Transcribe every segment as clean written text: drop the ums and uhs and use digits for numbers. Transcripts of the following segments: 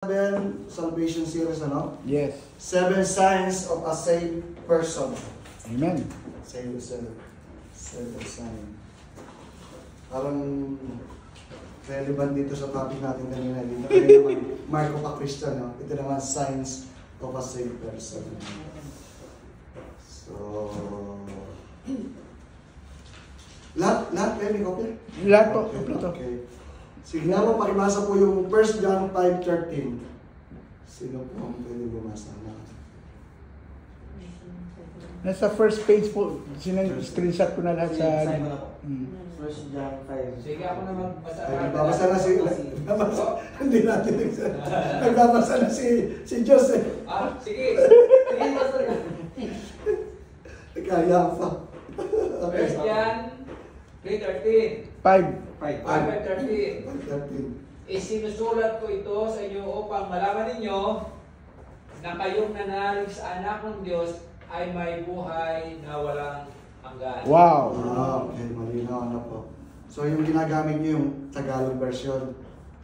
7 salvation series, ano? Yes. 7 signs of a saved person. Amen. Seven signs. Parang relevant dito sa topic natin kanina. Dito kayo naman, Mark of a Christian, no? Ito naman, signs of a saved person. So, lahat kayo may kopya? Lahat po, kompleto. Okay. Sige nga po, pakibasa po yung 1 John 5:13. Sino po ang pwede bumasa na? Nasa first page po, screenshot ko na lahat sa... Sign mo na po. 1 John 5. Sige, ako naman basa. Nagbabasa na si... Hindi natin nagbabasa na si Joseph. Ah, sige. Sige, basa ka. Kaya pa. First John 3:13. 5. 5:13. 5:13. Isinusulat ko ito sa inyo upang malaman ninyo na kayong nanalig sa anak ng Diyos ay may buhay na walang hanggan. Wow. Okay, malinaw na po. So yung ginagamit niyo yung Tagalog version,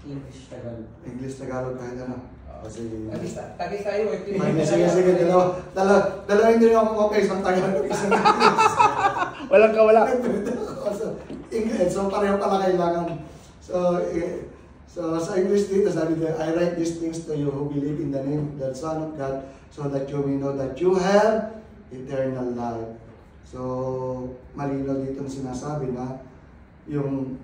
English Tagalog. English Tagalog kahit ano. Kasi... Tagis tayo. Sige, dalawa hindi rin ako okay sa Tagalog. Walang kawala. So pareho pala kailangan. So sa English dito, sabi ko, I write these things to you who believe in the name of the Son of God, so that you may know that you have eternal life. So, malinaw dito ang sinasabi na yung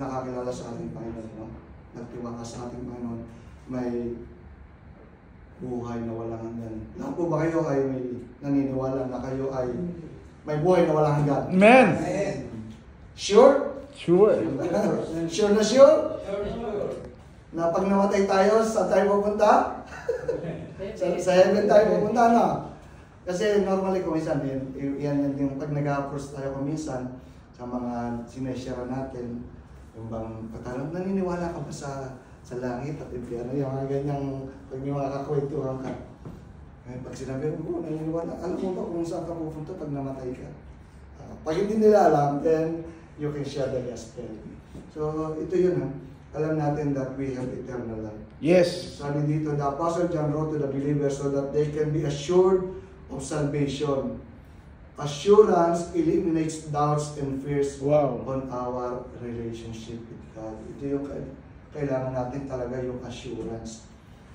nakakilala sa ating Panginoon, no? Nagtiwala sa ating Panginoon, may buhay na walang hanggan. Lahat po ba kayo ay may naniniwala na kayo ay may buhay na walang hanggan? Amen. Sure? Sure. Sure na sure? Sure. Na pag namatay tayo, saan tayo pupunta? sa heaven tayo pupunta, no? Kasi normally kuminsan, yan yung pag nag-approach tayo kuminsan sa mga sineshare natin, yung bang patanong, naniniwala ka ba sa langit at impyerno? Yung mga ganyang, pag may mga kakwentuhan ka. Pag sinabi mo, naniniwala, alam mo ba kung saan ka pupunta pag namatay ka? Pag hindi nila alam, then you can share the gospel. So, ito yun, ha? Alam natin that we have eternal life. Yes. Sabi dito, the Apostle John wrote to the believers so that they can be assured of salvation. Assurance eliminates doubts and fears Wow. on our relationship with God. Ito yung kailangan natin talaga, yung assurance.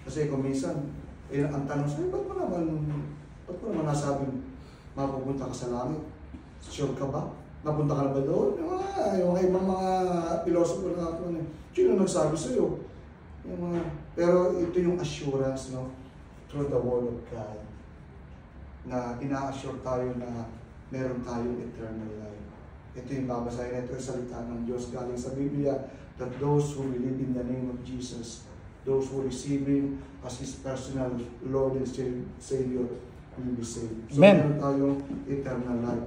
Kasi kung minsan, ang tanong sa'yo, ba't mo naman nasabing mapupunta ka sa langit? Sure ka ba? Napunta ka na ba doon? Yung ibang mga philosopher na ako, sino nagsabi sa'yo? Pero ito yung assurance, no? Through the Word of God. Na ina-assure tayo na meron tayong eternal life. Ito yung babasahin, ito yung salita ng Diyos galing sa Biblia, that those who believe in the name of Jesus, those who receive Him as His personal Lord and Savior will be saved. So meron tayong eternal life.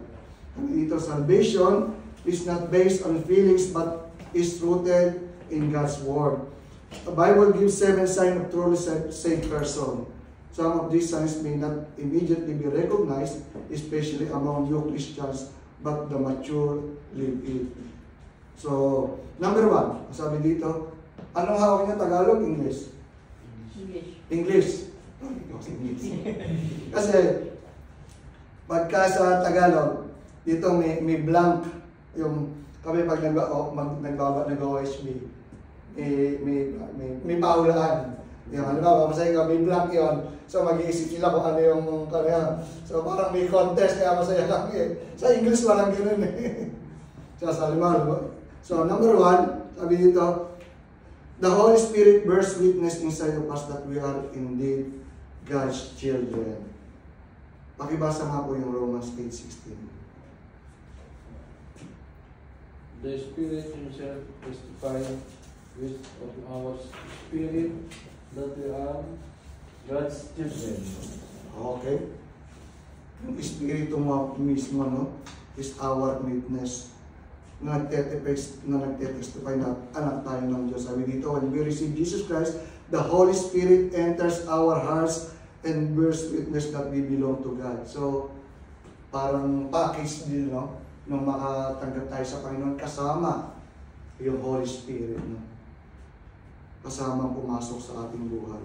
Dito, salvation is not based on feelings but is rooted in God's Word. The Bible gives 7 signs of truly saved person. Some of these signs may not immediately be recognized, especially among new Christians, but the mature live it. So, number 1, sabi dito, anong hawak niya? Tagalog, English? English. Kasi, pagka sa Tagalog, dito may blank, yung kami pag nag-OHB, may paulaan. Yung ano ba, masahin ka, may blank yun. So mag-iisip sila kung ano yung kanya. So parang may contest, kaya masaya lang eh. Sa English walang ganun eh. So number 1, sabi dito, the Holy Spirit bears witness inside of us that we are indeed God's children. Pakibasa nga po yung Romans 8:16. The Spirit Himself testifies with our spirit that we are God's children. Okay. Yung Espiritu mismo, no, is our witness na nagtetestify na anak tayo ng Diyos. Sabi dito, when we receive Jesus Christ, the Holy Spirit enters our hearts and bears witness that we belong to God. So, parang package din, no? Nung makatanggap tayo sa Panginoon, kasama yung Holy Spirit, no? kasamang pumasok sa ating buhay.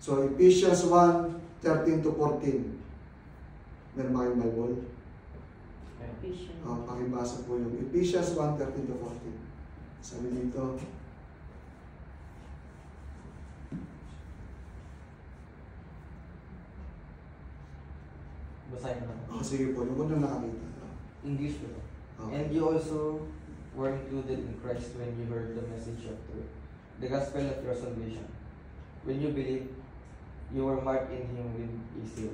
So, Ephesians 1:13-14. Meron ba kayong Bible? Pakibasa po yung Ephesians 1:13-14. Sabi dito, Basahin ko na. sige po, yung unang nakakita. English ko. Okay. And you also were included in Christ when you heard the message of truth, the gospel of your salvation. When you believed, you were marked in Him with a seal,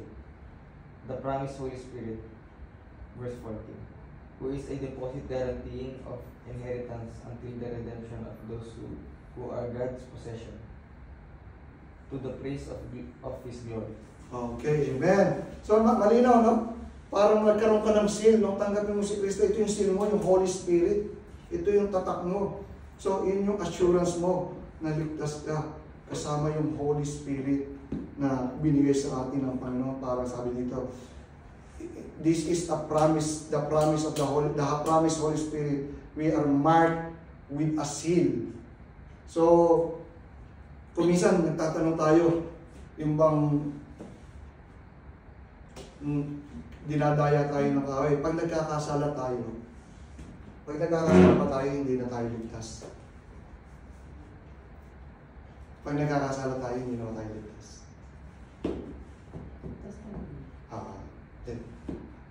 the promised Holy Spirit, verse 14, who is a deposit guaranteeing of inheritance until the redemption of those who are God's possession, to the praise of His glory. Okay, amen. So, malinaw, no? Parang nagkaroon ka ng seal, nung tanggapin mo si Kristo, ito yung seal mo, yung Holy Spirit. Ito yung tatak mo. So, yun yung assurance mo na ligtas ka kasama yung Holy Spirit na binigay sa atin ng Panginoon. Para sabi dito, this is a promise, the promise of the promise Holy Spirit. We are marked with a seal. So, kung minsan nagtatanong tayo, yung bang dinadaya tayo ng kaaway. Pag nagkakasala pa tayo, hindi na tayo ligtas. Pag nagkakasala tayo, hindi na tayo ligtas.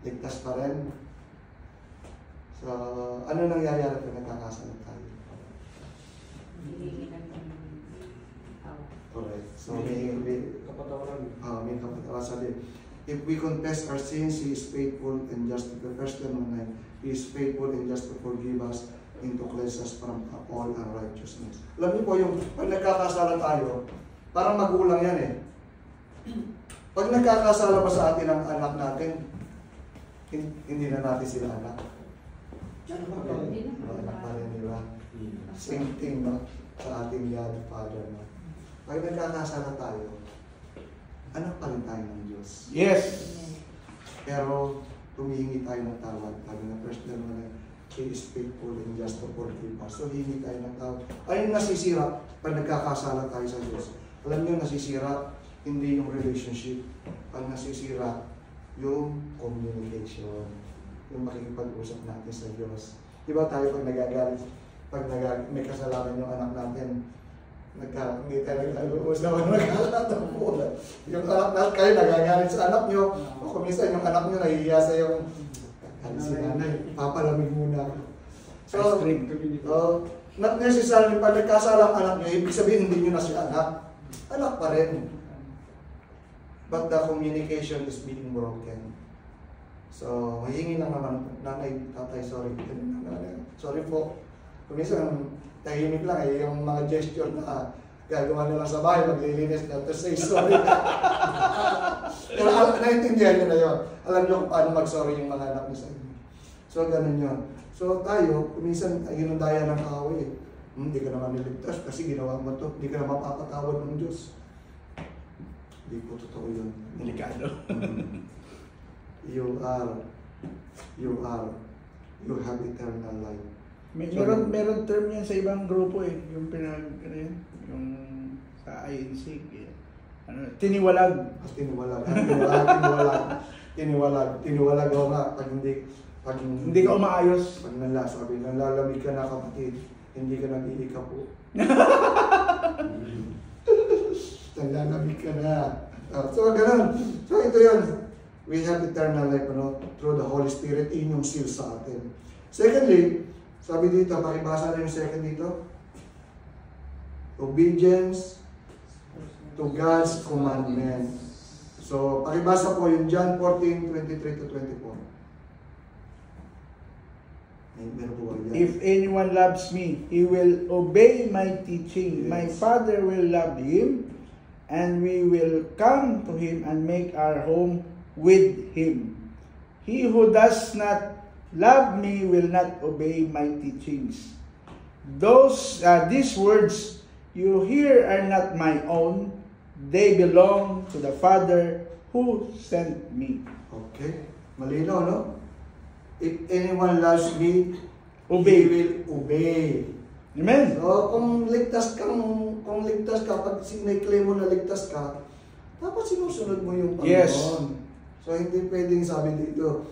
Ligtas pa rin. So, ano nangyayari pag nagkakasala tayo? Correct. So, may Kapatawaran. may kapatawaran. Sabi, if we confess our sins, He is faithful and just to confess them, He is faithful and just to forgive us and to cleanse us from all unrighteousness. Alam niyo po yung pag nagkakasala tayo, parang magulang yan eh. Pag nagkakasala pa sa atin ang anak natin, hindi na natin sila anak. Anak pa rin nila. Same thing, no? Sa ating God, Father, no? Pag nagkakasala tayo, anak pa rin tayo ng Diyos. Yes. Pero tumihingi tayo ng tawad. Sabi na first naman, He is faithful and just to forgive us. So hingi tayo ng tawad. Ayun nasisira pag nagkakasala tayo sa Diyos. Alam niyo, nasisira hindi yung relationship. Pag nasisira yung communication. Yung makikipag-usap natin sa Diyos. Diba tayo pag nagagalit, may kasalanan yung anak natin, hindi tayo nag-uusap na nagkakatampulan. Yung anak natin, kayo nagagalit sa anak nyo, o kung minsan yung anak nyo nahihiya sa yung si nanay, papalamig muna. So, not necessarily pag nagkasala ang anak nyo, ibig sabihin hindi nyo na si anak. Anak pa rin. But the communication is being broken. So, mahingi lang naman, nanay, tatay, sorry. Sorry po. Kung minsan, tahimik lang eh, yung mga gesture na gagawa nila sa bahay, maglilinis na to say sorry. Pero naintindihan nyo na yun. Alam nyo kung paano mag-sorry yung mga anak nyo sa inyo. So, ganun yun. So, tayo, kuminsan, yun ang daya ng kaaway eh. Hindi ka naman niligtas kasi ginawa mo to. Hindi ka naman mapapatawad ng Diyos. Hindi po totoo yun. Delikado. You have eternal life. Meron term yan sa ibang grupo eh. Yung yung sa INC. Tiniwalag. Tiniwalag ako nga. Pag hindi ka umaayos. Pag sabi, nalalamig ka na kapatid, hindi ka nag-iika po. Nalalamig ka na. So, ganun. So, ito yun. We have eternal life, through the Holy Spirit, in yung seal sa atin. Secondly, sabi dito, pakibasa na yung second dito. Obedience to God's commandments. So, pakibasa po yung John 14:23-24. If anyone loves me, he will obey my teaching. Yes. My Father will love him, and we will come to him and make our home with him. He who does not love me will not obey my teachings. These words you hear are not my own. They belong to the Father who sent me. Okay. Malinaw, no? If anyone loves me, Obey. he will obey Amen. So, kung ligtas ka, pag sinay-claim mo na ligtas ka, dapat sinusunod mo yung Panginoon. Yes. So, hindi pwedeng sabi dito,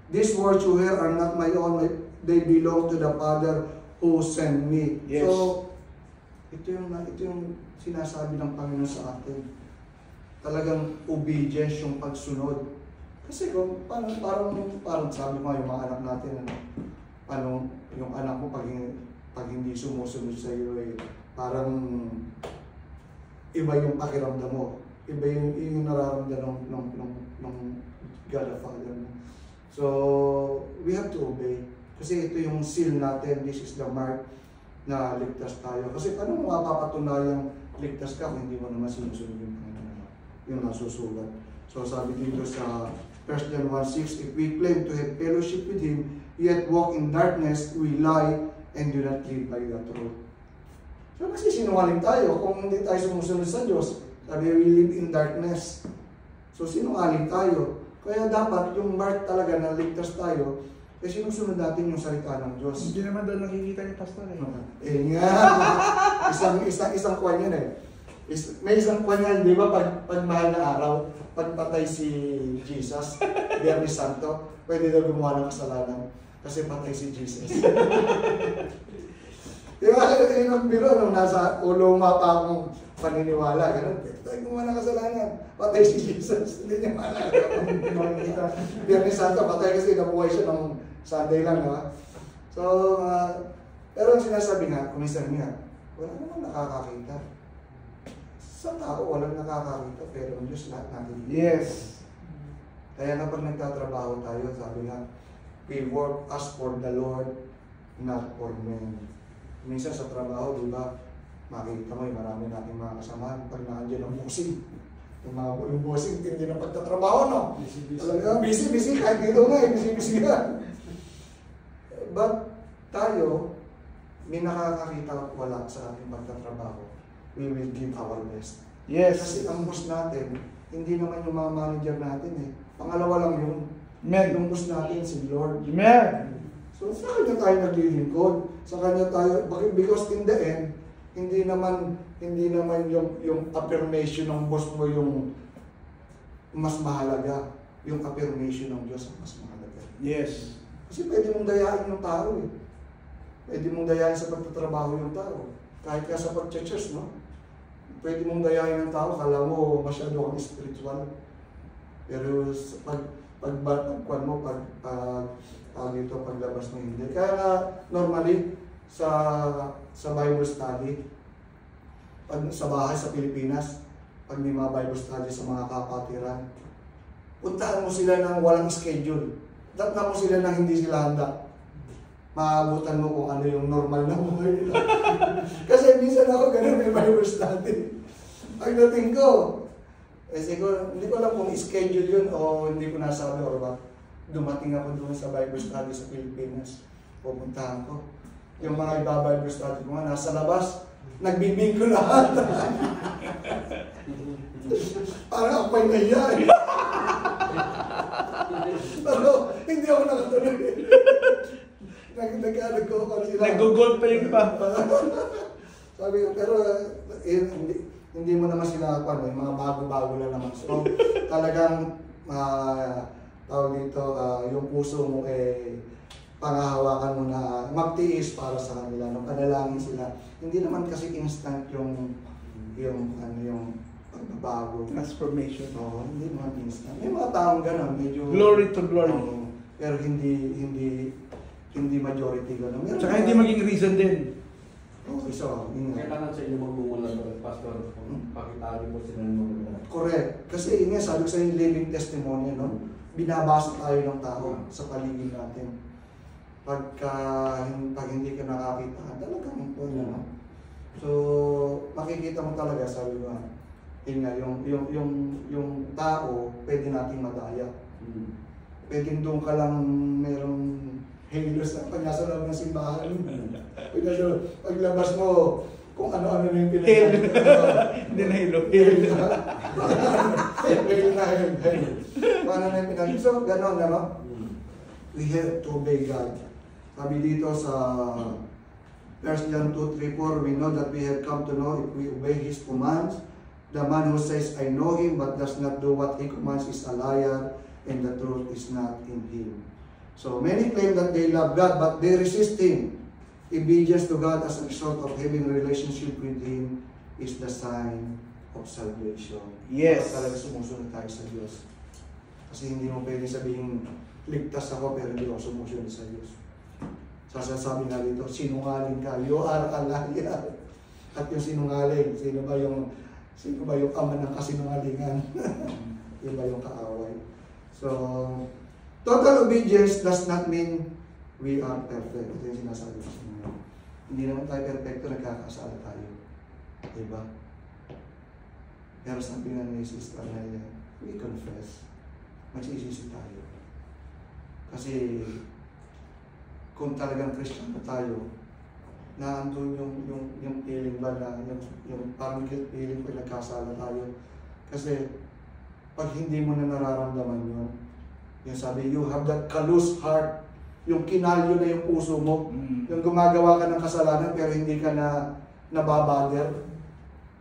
these words you hear are not my own, they belong to the Father who sent me. Yes. So, ito yung sinasabi ng Panginoon sa atin. Talagang obedience yung pagsunod. Kasi kung parang sabi mo yung mga anak natin, yung anak mo pag hindi sumusunod sa iyo, parang iba yung pakiramdam mo. Iba yung nararamdaman ng God the Father mo. So, we have to obey. Kasi ito yung seal natin, this is the mark na ligtas tayo. Kasi paano mo mapapatunayang ligtas ka kung hindi mo naman sinusunod yung Panginoon, yung nasusulat. So sabi dito sa 1 John 1:6, if we claim to have fellowship with Him, yet walk in darkness, we lie and do not live by the truth. So nagsisinungaling tayo kung hindi tayo sumusunod sa Diyos. Sabi, we live in darkness. So sinungaling tayo. Kaya dapat yung mark talaga na ligtas tayo, sinusunod natin yung salita ng Diyos. Hindi naman doon nakikita ni Pastor nga. isang kwan yun may isang kwan yan, di ba? Pag mahal na araw, pagpatay si Jesus, Biyernes Santo, pwede daw gumawa ng kasalanan kasi patay si Jesus. Di ba? Yun ang biro nung nasa uluma pa akong paniniwala. Ganun, tayo gumawa ng kasalanan, patay si Jesus. Hindi niya maalala. Biyernes Santo, patay kasi nabuhay siya ng Sunday lang, ha? So, pero ang sinasabi nga, kumisan nga, wala naman nakakakita. Sa tao, walang nakakakita, pero ang Diyos lahat natin. Yes. Kaya kapag nagtatrabaho tayo, sabi nga, we work as for the Lord, not for men. Minsan sa trabaho, di ba, makikita mo, marami nating mga kasamahan, pag nandiyan ang busing. Yung busing, hindi na pagtatrabaho, no? Busy, kahit dito nga, busy nga. But tayo, may nakakakita wala sa ating pagtatrabaho. We will give our best. Yes. Kasi ang boss natin, hindi naman yung mga manager natin Pangalawa lang yun. Amen. Yung boss natin, si Lord. Amen. So sa kanya tayo naglilingkod. Sa kanya tayo, because in the end, hindi naman yung affirmation ng boss mo yung mas mahalaga. Yung affirmation ng Diyos ang mas mahalaga. Yes. Kasi pwede mong dayain yung tao Pwede mong dayain sa pagtatrabaho yung tao. Kahit ka sa pag-church, no? Pwede mong dayain yung tao, kala mo masyado kang spiritual. Pero paglabas mo hindi. Kaya nga, normally, sa Bible study, sa bahay sa Pilipinas, pag may mga Bible study sa mga kapatiran, puntahan mo sila ng walang schedule. Datna mo sila nang hindi sila handa. Maabutan mo kung ano yung normal na buhay nila. Kasi minsan ako ganun, may Bible study. Pagdating ko, siguro, hindi ko alam kung schedule yun o hindi ko nasabi or ba. Dumating ako doon sa Bible study sa Pilipinas. Pupuntahan ko. Yung mga Bible study ko nga, nasa labas, nagbibinggo lahat. Parang ako may naiya. Pero hindi ako nakatuloy. Nag-aalag ko pa sila. Nag-google pa yung iba. Sabi ko, pero hindi mo naman sila may mga bago-bago lang naman. So talagang tawag dito, yung puso mo pangahawakan mo na magtiis para sa kanila, no? Panalangin sila. Hindi naman kasi instant yung pagbabago. Transformation. Oo, hindi naman instant. May mga taong gano'n, medyo Glory to glory. Pero hindi majority gano'n. Tsaka hindi maging reason din. Oo, isa. Kailangan sa inyo magmumula to, Pastor, pakitaan mo sila ng magmumula. Correct. Kasi yun nga, sabi ko sa yung living testimony, no? Binabasa tayo ng tao sa paligid natin. Pag hindi ka nakakita, talagang po yun, no? So, makikita mo talaga, sabi ko nga, yun nga, yung tao, pwede nating madaya. Pwede doon ka lang merong halos na pag nasa loob ng simbahan. Paglabas mo, kung ano-ano na yung pinag- Hindi na hilo. Paano na yung pinag- So, gano'n, no? We have to obey God. Sabi dito sa 1 John 2:3-4, we know that we have come to know if we obey His commands. The man who says, I know Him, but does not do what He commands is a liar, and the truth is not in him. So many claim that they love God, but they resist Him. Obedience to God as a result of having a relationship with Him is the sign of salvation. Yes. Talaga sumusunod tayo sa Diyos. Kasi hindi mo pwede sabihin, ligtas ako pero hindi ako sumusunod sa Diyos. Sasasabi nga dito, sinungaling ka, you are a liar. At yung sinungaling, sino ba yung ama ng kasinungalingan? Yun ba yung kaaway? So, total obedience does not mean we are perfect. Ito yung sinasabi ko sa inyo. Hindi naman tayo perfecto, nagkakasala tayo. Diba? Pero sabi nga ni Sister Naya, we confess. Magsisisi tayo. Kasi, kung talagang Christian na tayo, naandun yung feeling ba na, yung parang guilt feeling ko nagkasala tayo. Kasi, pag hindi mo na nararamdaman yun, yung sabi, you have that callous heart, yung kinalyo na yung puso mo, yung gumagawa ka ng kasalanan pero hindi ka na nababader,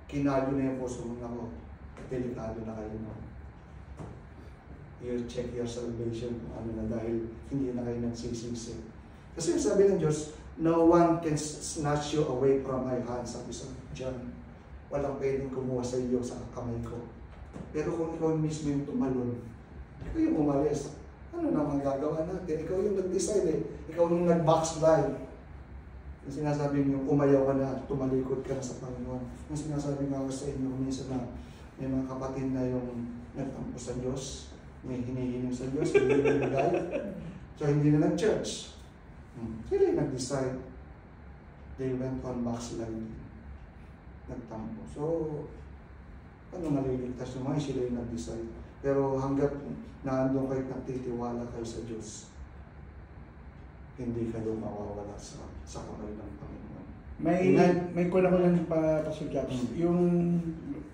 kinalyo na yung puso mo. Ako, delikado na kayo, no? You check your salvation kung ano na dahil hindi na kayo nagsisisi. Kasi sabi ng Diyos, no one can snatch you away from my hand, sabi sa John. Walang pwedeng kumuha sa iyo sa kamay ko. Pero kung ikaw mismo yung tumalon, ikaw yung umalis, ano na magagawa natin? Ikaw yung nag-decide eh. Ikaw yung nag-backslide. Yung sinasabi niyo, umayaw ka na, tumalikod ka na sa Panginoon. Yung sinasabi nga sa inyo, minsan na may mga kapatid na yung nagtampo sa Diyos, may hinihiling sa Diyos, hindi nilagay. So hindi na nag-church. Sila yung nag-decide. They went on backsliding. Nagtampo. So, ano maliligtas yung mga sila yung nag-decide. Pero hanggat naandun kayo nagtitiwala kayo sa Diyos, hindi kayo mawawala sa kamay ng Panginoon. May kuna ko lang pa Pastor Japs.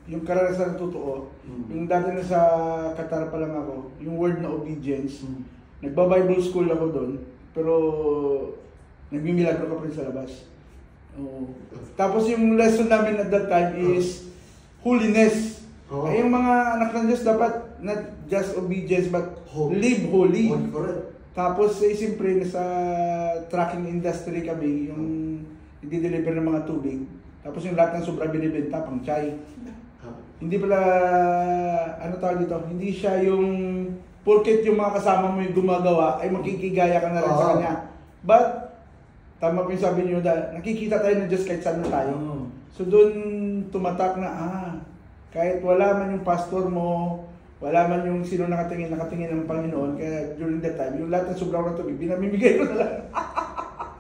Yung karanasan na totoo, yung dati na sa Qatar pa lang ako, yung word na obedience, nagba-Bible school ako doon, pero nagmimilagro ka pa rin sa labas. Tapos yung lesson namin at that time is holiness. Ay yung mga anak ng Diyos dapat not just obedience but live holy. Tapos siyempre nasa trucking industry kami, yung i-deliver ng mga tubig. Tapos yung lahat ng sobra binibenta pang chai. Hindi pala ano tawag dito, hindi siya yung porket yung mga kasama mo yung gumagawa ay makikigaya ka na rin sa kanya. But tama po yung sabi niyo nakikita tayo ng Diyos kahit saan na tayo. So doon tumatak na kahit wala man yung pastor mo, wala man yung sino nakatingin ng Panginoon, kaya during that time, yung lahat ng sobrang na tubig, binamimigay ko na lang.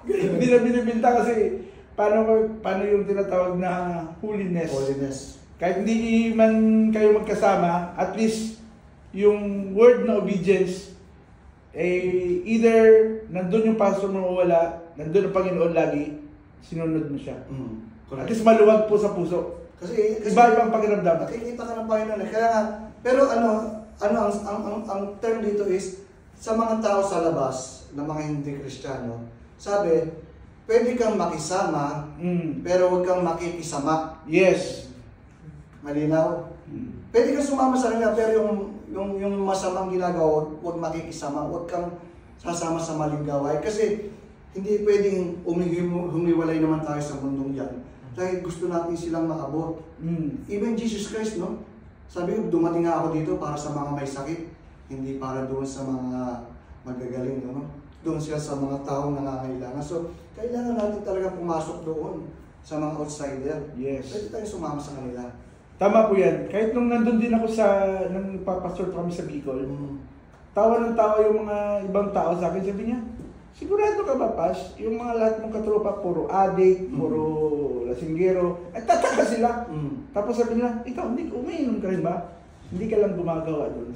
Hindi na binibinta kasi paano yung tinatawag na holiness. Kahit hindi man kayo magkasama, at least yung word na obedience, either nandun yung pastor mo o wala, nandun ang Panginoon lagi, sinunod mo siya. At least maluwag po sa puso. Kasi iba-ibang pakiramdam. Nakikita ka ng Panginoon. Kaya nga, pero ang term dito is, sa mga tao sa labas, na mga hindi Kristiyano, sabi, pwede kang makisama, pero huwag kang makikisama. Yes. Malinaw? Pwede kang sumama sa kanila, pero yung masamang ginagawa, huwag makikisama, huwag kang sasama sa maling gawain. Kasi hindi pwedeng humiwalay naman tayo sa mundong yan. Dahil gusto natin silang maabot. Even Jesus Christ, no? Sabi ko, dumating nga ako dito para sa mga may sakit, hindi para doon sa mga magagaling, no? Doon siya sa mga taong nangangailangan. So, kailangan natin talaga pumasok doon sa mga outsider. Yes. Pwede tayo sumama sa kanila. Tama po yan. Kahit nung nandun din ako nang papastor kami sa Bicol, tawa ng tawa yung mga ibang tao sa akin. Sabi niya, sigurado ka ba, Pas? Yung mga lahat ng katropa, puro addict, puro lasinggero. At tataka sila. Tapos sabi nila, ikaw, umiinom ka rin ba? Hindi ka lang gumagawa doon.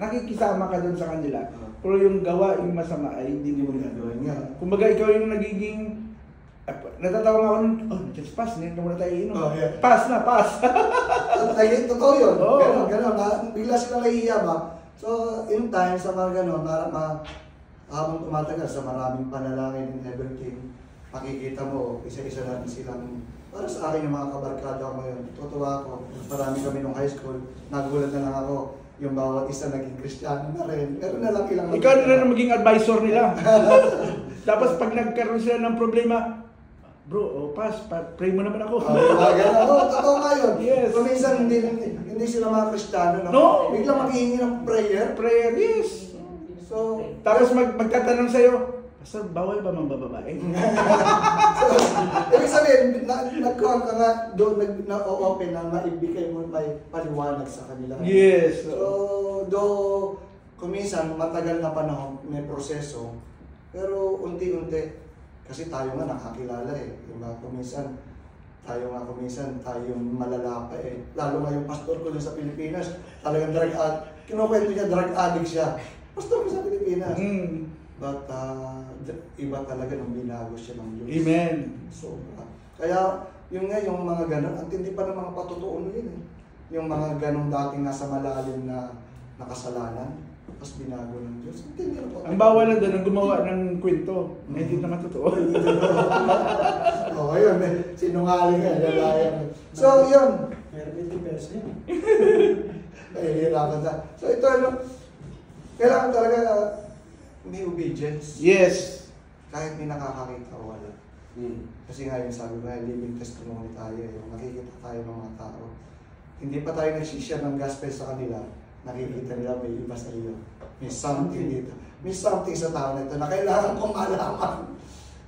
Nakikisama ka doon sa kanila. Pero yung gawa, yung masama ay hindi mo ginagawa niya. Kumbaga, ikaw yung nagiging natatawa nga ako nun, just pass, hindi na muna tayo inom. Pass na, pass. Totoo yun. Ganon. Bigla sila nahihiya ba? So, in time, sa mga ganon, habang tumatagal sa maraming panalangin and everything, makikita mo, isa-isa natin silang, para sa akin yung mga kabarkada ko ngayon, tutuwa ako, marami kami nung high school, nagulat na lang ako, yung bawat isa naging Kristiyano na rin. Meron na lang ilang... Ikaw na lang maging advisor nila. Tapos pag nagkaroon sila ng problema, bro, pray mo naman ako. Totoo nga yun. Yes. So minsan hindi sila mga Kristiyano, no? No. Biglang maghihingi ng prayer. Prayer, yes. So, Tapos magtatanong sa'yo, Pastor, bawal ba mambababae? ibig sabihin, nagkuhan ka nga doon, na-open na maibigay mo, may paliwanag sa kanila. Yes. So, though, kuminsan, matagal na panahon, may proseso, pero unti-unti, kasi tayo nga nakakilala eh. Diba? Kuminsan tayong malala pa eh. Lalo nga yung pastor ko dun sa Pilipinas, talagang kinukwento niya, drug addict siya. Pastor ko sa Pilipinas. But iba talaga nung binago siya ng Diyos. Amen. Sobra. Kaya yung mga ganun, at hindi pa ng mga patutuon yun eh. Yung mga ganong dating nasa malalim na nakasalanan, tapos binago ng Diyos. Hindi na po. Ang bawal na doon ang gumawa ng kwento na hindi naman totoo. Ayun eh. Sinungaling nga, lalayan. So yun. Pero 50 pesos yan. Nahihirapan sa. So ito kailangan talaga may obedience. Yes. Kahit may nakakakita o wala. Kasi nga yung sabi ko, living testimony tayo. Yung nakikita tayo ng mga tao. Hindi pa tayo nagsishare ng gospel sa kanila. Nakikita nila may iba sa iyo. May something dito. May something sa tao na ito na kailangan kong malaman.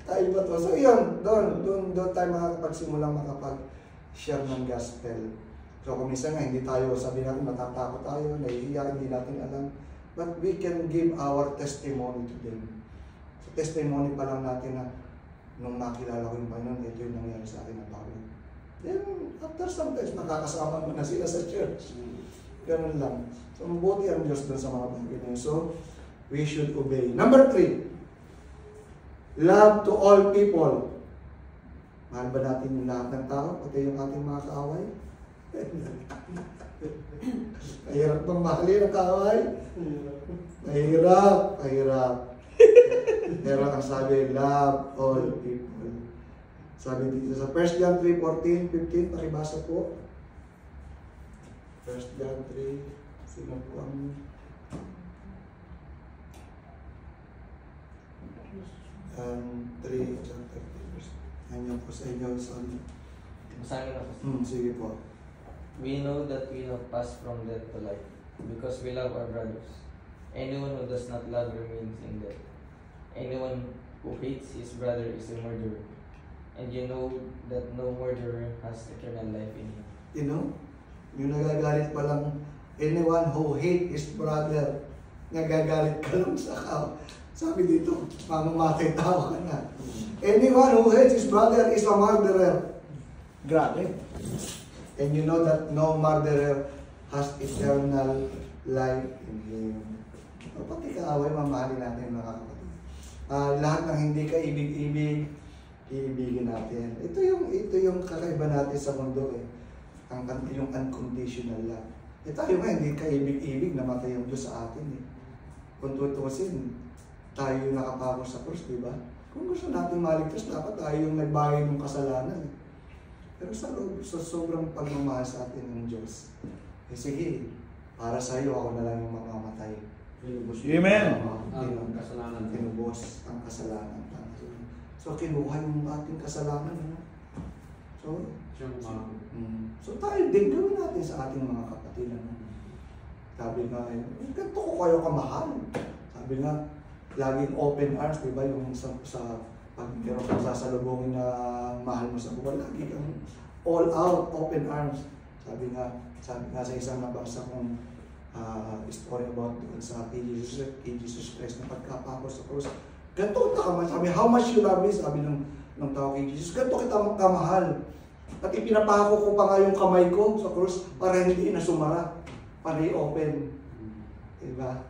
Tayo ba to? So yun, doon tayo makakapagsimulang makapag-share ng gospel. So kung minsan nga hindi tayo, sabi natin matatakot tayo, nahihiya, hindi natin alam. But we can give our testimony to them. So testimony pa lang natin na nung makilala ko yung Panginoon, ito yung nangyari sa akin na bago. Then after sometimes makakasama mo na sila sa church. Ganun lang. So mabuti ang Diyos doon sa mga bagay na yun. So we should obey. Number 3, love to all people. Mahal ba natin yung lahat ng tao, pati yung ating mga kaaway? Mahirap bang mahalin ang kaaway? Mahirap. Pero ang sabi, love all people. Sabi dito sa 1 John 3:14-15, pakibasa po. 1 John 3, sino po ang... And 3, chapter 3, Ano po sa inyo, son? Basahin ako. Sige po. We know that we have passed from death to life because we love our brothers. Anyone who does not love remains in death. Anyone who hates his brother is a murderer. And you know that no murderer has eternal life in him. You know, yung nagagalit pa lang, anyone who hates his brother, nagagalit ka lang sa kao. Sabi dito, mamamatay tao ka na. Anyone who hates his brother is a murderer. Grabe. And you know that no murderer has eternal life in him. O, pati kaaway, mamahalin natin mga kapatid. Lahat ng hindi ka ibig-ibig, iibigin natin. Ito yung kakaiba natin sa mundo eh. Yung unconditional love. Tayo nga hindi ka ibig-ibig, namatay yung Diyos sa atin eh. Kung tutusin, tayo yung nakapako sa krus, di ba? Kung gusto natin maligtas, dapat tayo yung nagbayad ng kasalanan eh. Pero sa sobrang pagmamahal sa atin ng Diyos, sige, para sa iyo ako na lang yung mamamatay. Amen. Ang kasalanan. Tinubos ang kasalanan. So kinuha yung ating kasalanan. So tayo din gawin natin sa ating mga kapatid. Sabi nga, ganito ko kayo kamahal. Sabi nga, laging open arms, di ba? Yung sa pag meron kang sasalubungin na mahal mo sa buwan, lagi kang all out, open arms. Sabi nga sa isang nabasa kong story about doon sa kay Jesus Christ na pagkapako sa krus. Ganito kita kamahal. Sabi, how much you love me? Sabi ng tao kay Jesus, ganito kita kamahal. At ipinapako ko pa nga yung kamay ko sa krus para hindi na sumara. Para i-open. Diba?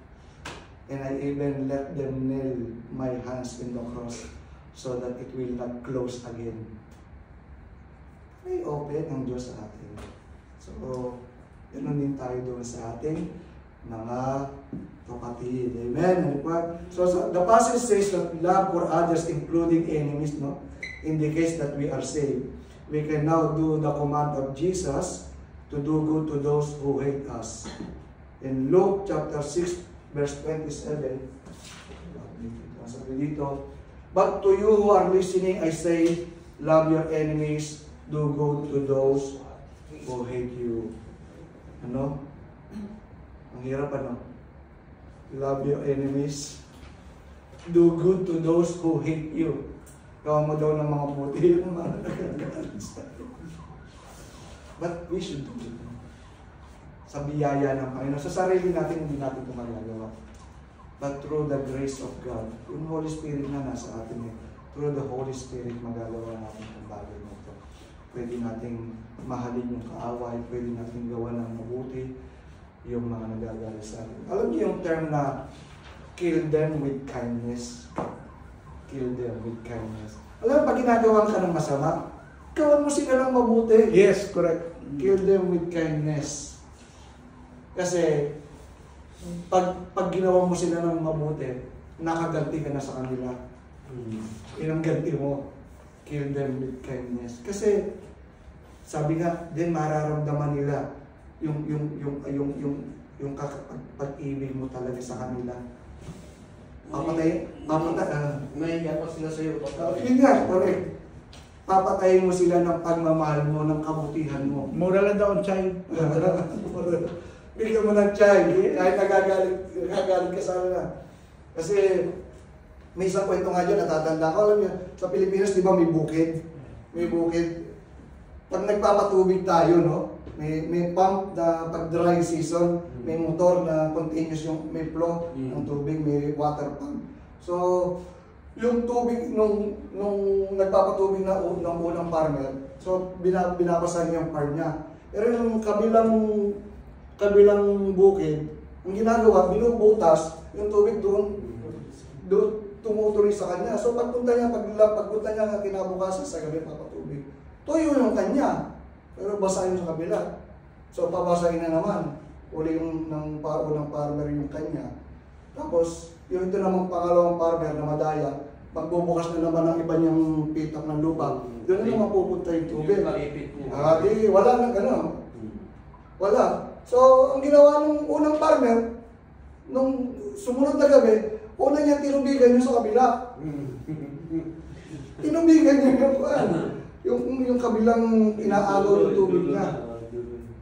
And I even let them nail my hands in the cross so that it will not close again. May open ang Diyos sa atin. So, ganoon din tayo doon sa ating mga kapatid. Amen? So the passage says that love for others, including enemies, no, indicates that we are saved. We can now do the command of Jesus to do good to those who hate us. In Luke chapter 6, verse 27, sabi dito, but to you who are listening, I say, love your enemies, do good to those who hate you. Ano? Ang hirap, ano? Love your enemies, do good to those who hate you. Gawa mo daw ng mga puti yung mga nagagalit sa'yo. But we should do it. Sa biyaya ng Panginoon. Sa sarili natin, hindi natin ito magagawa. But through the grace of God, yung Holy Spirit na nasa atin, through the Holy Spirit, magagawa natin ang bagay na ito. Pwede nating mahalin yung kaaway, pwede nating gawa ng mabuti yung mga nagagalit sa atin. Alam niyo yung term na kill them with kindness. Kill them with kindness. Alam mo, pag ginagawa ka ng masama, gawan mo sila ng mabuti. Yes, correct. Kill them with kindness. Kasi, pag ginawa mo sila ng mabuti, nakaganti ka na sa kanila. Yun ang ganti mo. Kill them with kindness. Kasi, sabi nga, din mararamdaman nila yung pag-ibig mo talaga sa kanila. Nahiya pa sila sa'yo. Yun nga, correct. Papatayin mo sila ng pagmamahal mo, ng kabutihan mo. Mura lang daw ang child. Bigyan mo ng child, kahit nagagalit ka sa kanila. Kasi, may isang kwento nga dyan, natatanda ko, alam niyo, sa Pilipinas, di ba may bukid? May bukid. Pag nagpapatubig tayo, no? May pump na pag dry season, may motor na continuous yung may flow ng tubig, may water pump. So, yung tubig nung nagpapatubig na ng unang farmer, so binabasa niya yung farm niya. Pero yung kabilang bukid, ang ginagawa, binubutas yung tubig doon tumutuloy sa kanya. So pagpunta niya kinabukasan sa gabi papatubig, tuyo yung kanya. Pero basahin sa kabila. So, pabasahin na naman. Uli yung unang farmer yung kanya. Tapos, yung ito namang pangalawang farmer na madaya, magbubukas na naman ang iba niyang pitak ng lupa. Doon na naman pupunta yung tubig. Wala na gano'n. Wala. So, ang ginawa ng unang farmer, nung sumunod na gabi, una niya tinubigan yung sa kabila. Tinubigan niya yung kabilang inaagaw ng tubig niya.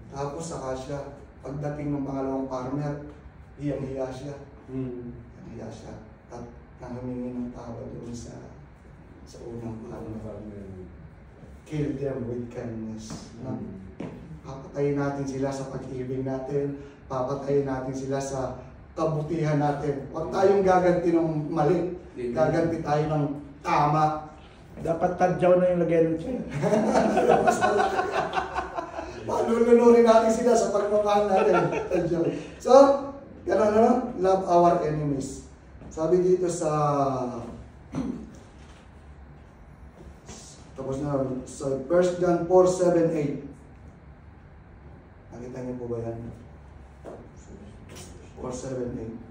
Tapos saka siya, pagdating ng pangalawang farmer, hiyang-hiya siya. Hiyang-hiya siya. At nanghumingi ng tawa doon sa unang farmer. Kill them with kindness. Papatayin natin sila sa pag-ibig natin. Papatayin natin sila sa kabutihan natin. Huwag tayong gaganti ng mali. Gaganti tayo ng tama. Dapat tadyaw na yung lagyan ng child. Palulunurin natin sila sa pagmamahal natin. Tadyaw. So, gano'n na, love our enemies. Sabi dito sa tapos na sa 1 John 4:7-8. Nakita niyo po ba yan? 4:7-8.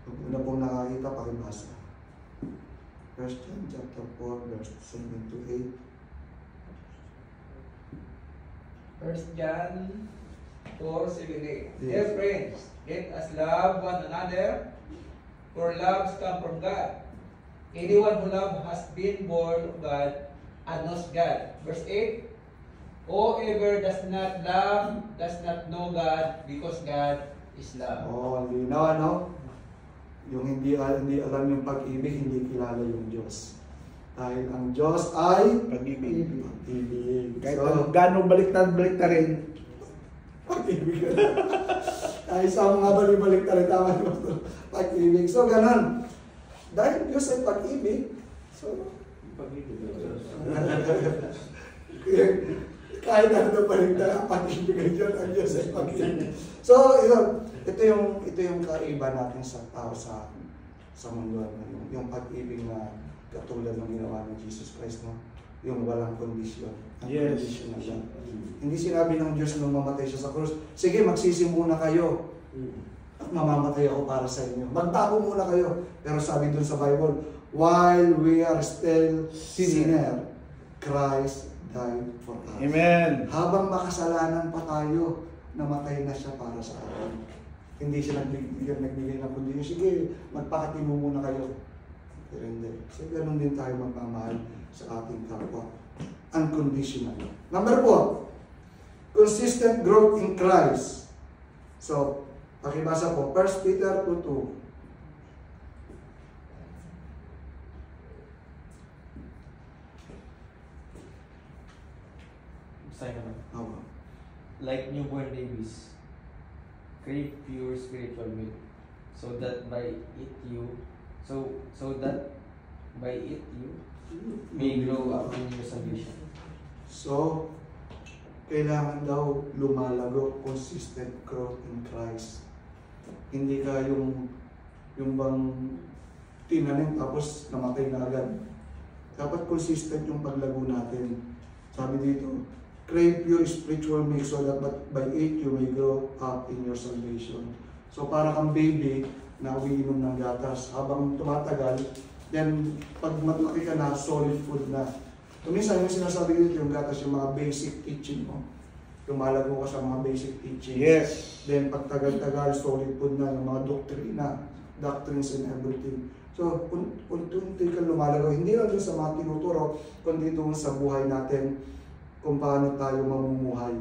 Kung una pong nakakita, pakibasa. 1 John chapter 4, verse 7-8. 1 John 4:7-8. Yes. Dear friends, let us love one another, for love comes from God. Anyone who loves has been born of God and knows God. Verse 8. Whoever does not love does not know God, because God is love. Oh, hindi na, ano? Yung hindi alam yung pag-ibig, hindi kilala yung Diyos. Dahil ang Diyos ay Pag-ibig. pag-ibig. Kahit So, gano'ng baliktad rin. pag-ibig. Ay, sa mga balik-balik tayo, tama yung pag-ibig. So, ganun. Dahil Diyos ay pag-ibig, so, kahit ano na balik tayo, pag-ibig ang Diyos ay pag-ibig. So, ito yung kaiba natin sa tao sa mundo, yung pag-ibig na katulad ng ginawa ng Jesus Christ, no? Yung walang kondisyon. Yes. Unconditional lang. Hindi sinabi ng Diyos nung mamatay siya sa krus, sige, magsisi muna kayo. At mamamatay ako para sa inyo. Magtago muna kayo. Pero sabi dun sa Bible, while we are still sinner, Christ died for us. Amen. Habang makasalanan pa tayo, namatay na siya para sa atin. Hindi siya nagbigay ng kondisyon. Sige, magpakatino muna kayo. Pero hindi. So, ganun din tayo magmamahal sa ating kapwa. Unconditional. Number 4, consistent growth in Christ. So, pakibasa po, 1 Peter 2:2. Sign naman. Okay. Like newborn babies, crave pure spiritual milk, so that by it you may grow up in your salvation. So, kailangan daw lumalago, consistent growth in Christ. Hindi ka yung bang tinanim tapos namatay na agad. Dapat consistent yung paglago natin. Sabi dito, crave pure spiritual milk so that by it you may grow up in your salvation. So para kang baby na umiinom ng gatas. Habang tumatagal, then pag matlaki ka na, solid food na. So minsan yung sinasabi dito yung gatas, yung mga basic teaching mo. Lumalago ka sa mga basic teaching. Yes. Then pag tagal-tagal, solid food na, yung mga doctrines and everything. So unti-unti ka lumalago. Hindi lang doon sa mga tinuturo, kundi doon sa buhay natin, kung paano tayo mamumuhay,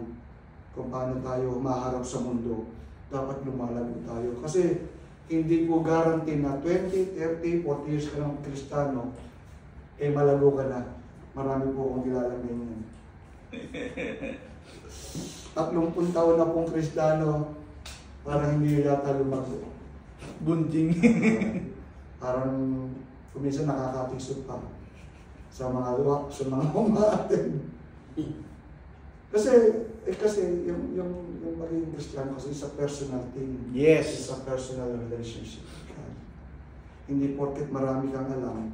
kung paano tayo humaharap sa mundo. Dapat lumalago tayo. Kasi hindi po guarantee na 20, 30, 40 years ka ng Kristiyano, malago ka na. Marami po akong kilala ganyan. 30 taon na pong Kristiyano, parang hindi yata lumago. Bunting. Parang kuminsan nakakatisod pa sa mga luwak, sa mga umaten. Kasi yung magiging Kristiyano kasi sa personal thing. Yes. Sa personal relationship. Hindi porket marami kang alam,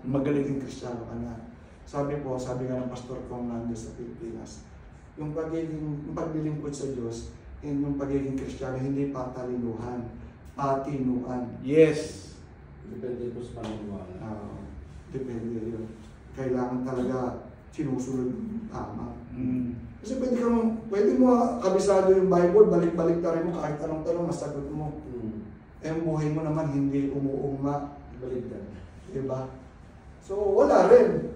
magaling yung Kristiyano ka na. Sabi nga ng pastor kong nandun sa Pilipinas, yung paglilingkod sa Diyos, yung pagiging Kristiyano, hindi patalinuhan, patinuan. Yes. Depende po sa paniniwala. Depende yun. Kailangan talaga sinusunod yung tama. Kasi pwede mo kabisado yung Bible, balik-balik na rin mo, kahit anong tanong, masagot mo. Yung buhay mo naman hindi umuugma. Baligtad. Diba? So, wala rin.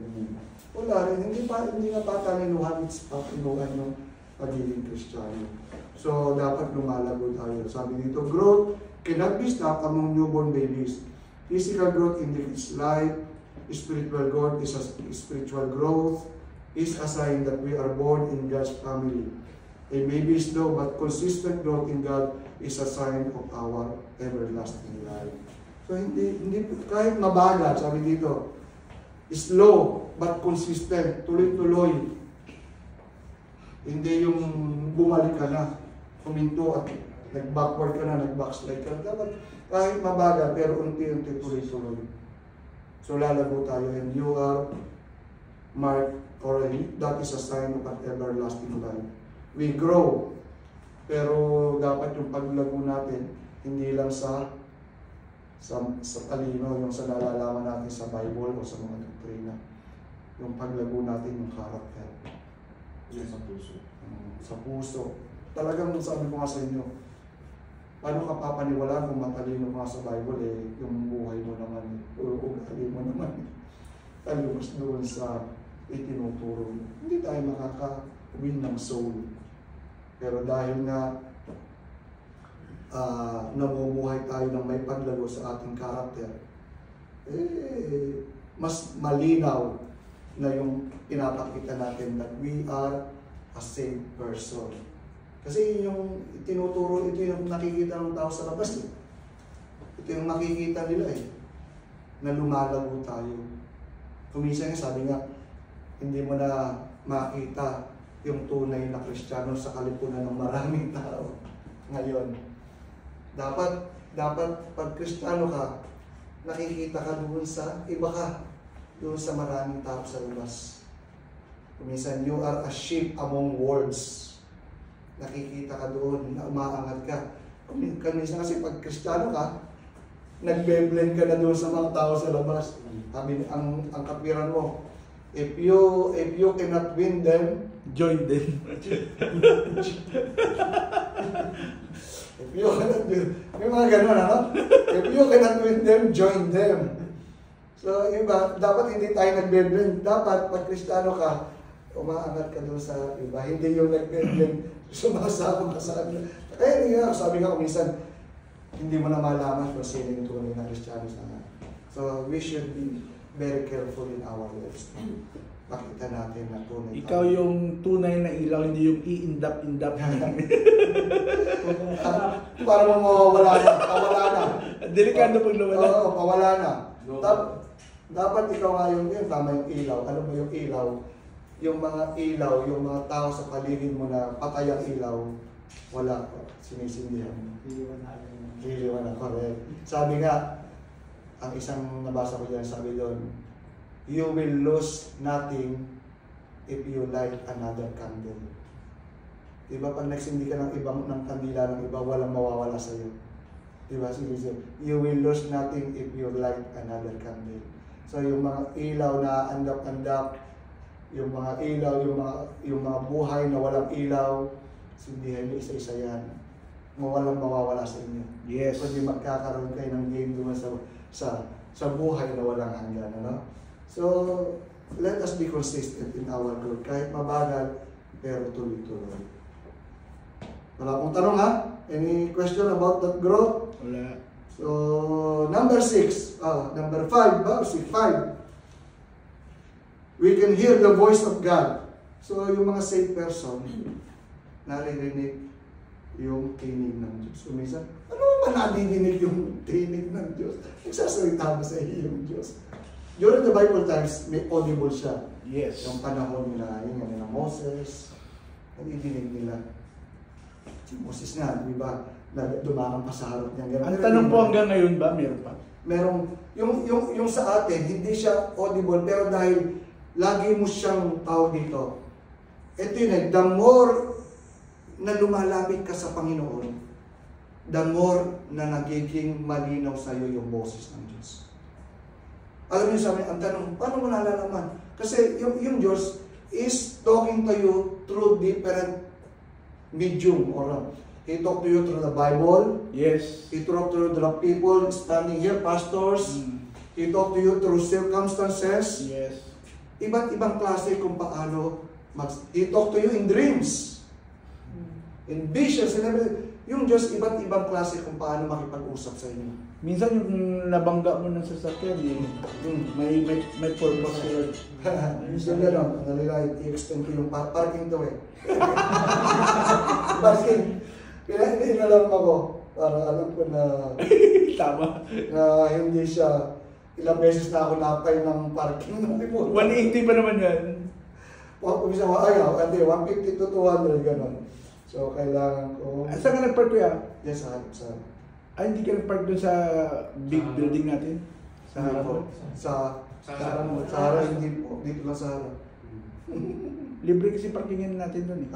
Wala rin. Hindi nga patalinuhan, it's patinuhan yung pagiging Kristiyano. So, dapat lumalago tayo. Sabi dito, growth cannot be stopped among newborn babies. Physical growth indicates life. Spiritual growth is a sign that we are born in God's family. It may be slow, but consistent growth in God is a sign of our everlasting life. So hindi kahit mabagal, sabi dito, slow but consistent, tuloy-tuloy. Hindi yung bumalik ka na, huminto at nag-backward ka na, nag-backslide ka na. Dapat kahit mabagal, pero unti-unti tuloy-tuloy. So lalago tayo, and you are marked already. That is a sign of an everlasting life. We grow, pero dapat yung paglago natin, hindi lang sa talino, yung sa nalalaman natin sa Bible o sa mga doktrina. Yung paglago natin, yung character. Yan sa puso. Sa puso. Talagang sabi ko nga sa inyo, paano ka papaniwalaan kung matalino ka sa Bible, yung buhay mo naman, o ugali mo naman, talumas doon sa itinuturo mo. Hindi tayo makaka-win ng soul. Pero dahil nga namumuhay tayo ng may paglago sa ating karakter, mas malinaw na yung pinapakita natin that we are a saved person. Kasi yung tinuturo, ito yung nakikita ng tao sa labas. Ito yung makikita nila na lumalago tayo. Kuminsan nga, sabi nga, hindi mo na makita yung tunay na Kristiyano sa kalipunan ng maraming tao. ngayon. Dapat pag Kristiyano ka, nakikita ka doon sa iba ka, doon sa maraming tao sa labas. Minsan, you are a sheep among wolves. Nakikita ka doon na umaangat ka. Minsan kasi pag Kristiyano ka, nagbe-blend ka na doon sa mga tao sa labas. Sabi, ang kapiran mo, if you cannot win them, Join them. if you cannot win, may mga ganun, ano? If you cannot win them, join them. So, iba, dapat hindi tayo nagbe-blend. Dapat pag Kristiyano ka, umaangat ka doon sa iba. Hindi yung nagbe-blend, sumasabog ka sa kanila. Kaya nga, sabi nga minsan, hindi mo na malaman kung sino yung tunay na Kristiyano sa akin. So, we should be very careful in our lives. Makita natin na tunay. Ikaw yung tunay na ilaw, hindi yung i-indap-indap namin. Para mo mawawala na. Pawala na. Delikado pag nawala. Oo, pawala na. Dapat ikaw nga yung tama yung ilaw. Ano mo yung ilaw? Yung mga ilaw, yung mga tao sa paligid mo na patay ang ilaw, wala ko. Sinisindihan mo. Hiliwan na, correct. Sabi nga, ang isang nabasa ko dyan, sabi doon, you will lose nothing if you light another candle. Diba pag nagsindi ka ng kandila ng iba, walang mawawala sa iyo. Diba? You will lose nothing if you light another candle. So yung mga ilaw na andap-andap, yung mga ilaw, yung mga buhay na walang ilaw, sindihan niyo isa-isa yan. Walang mawawala sa inyo. Yes. Kundi magkakaroon kayo ng game doon sa buhay na walang hanggan. Ano? So, let us be consistent in our growth. Kahit mabagal, pero tuloy-tuloy. Wala akong tanong ha? Any question about that growth? Wala. So, number 5 ba? 5. We can hear the voice of God. So, yung mga saved person, naririnig yung tinig ng Diyos. So, minsan, ano ba nadidinig yung tinig ng Diyos? Nagsasalita ba sa iyo yung Diyos? During the Bible times, may audible siya. Yes. Yung panahon nila, yung Moses, nadidinig nila. Si Moses nga, di ba, dumaan pa sa harap niya. Ang tanong po hanggang ngayon ba, meron pa? Merong, yung sa atin, hindi siya audible, pero dahil lagi mo siyang tao dito. Ito yun, the more na lumalapit ka sa Panginoon, the more na nagiging malinaw sa iyo yung boses ng Diyos. Alam niyo sa amin, ang tanong, paano mo nalalaman? Kasi yung Diyos is talking to you through different medium. Or He talk to you through the Bible. Yes. He talk to you through the people standing here, pastors. He talk to you through circumstances. Yes. Iba't ibang klase kung paano He talk to you in dreams. In visions and everything. Yung Diyos, iba't ibang klase kung paano makipag-usap sa inyo. Minsan yung nabangga mo ng sasakyan, may purpose yun. Minsan gano'n, nalila, i-extend ko yung parking to eh. Parking. Inalam ako, para alam ko na Tama. na hindi siya, ilang beses na ako napay ng parking. 180 pa naman yan. Minsan, ayaw, 150 to 200, gano'n. So, kailangan ko... Saan ka nag-park kuya? Yes, sa Ay, hindi ka nag-park doon sa big building natin? Sa Hindi harap po. mo? Sa harap, hindi po. Dito lang sa harap. Libre kasi parkingin natin doon eh.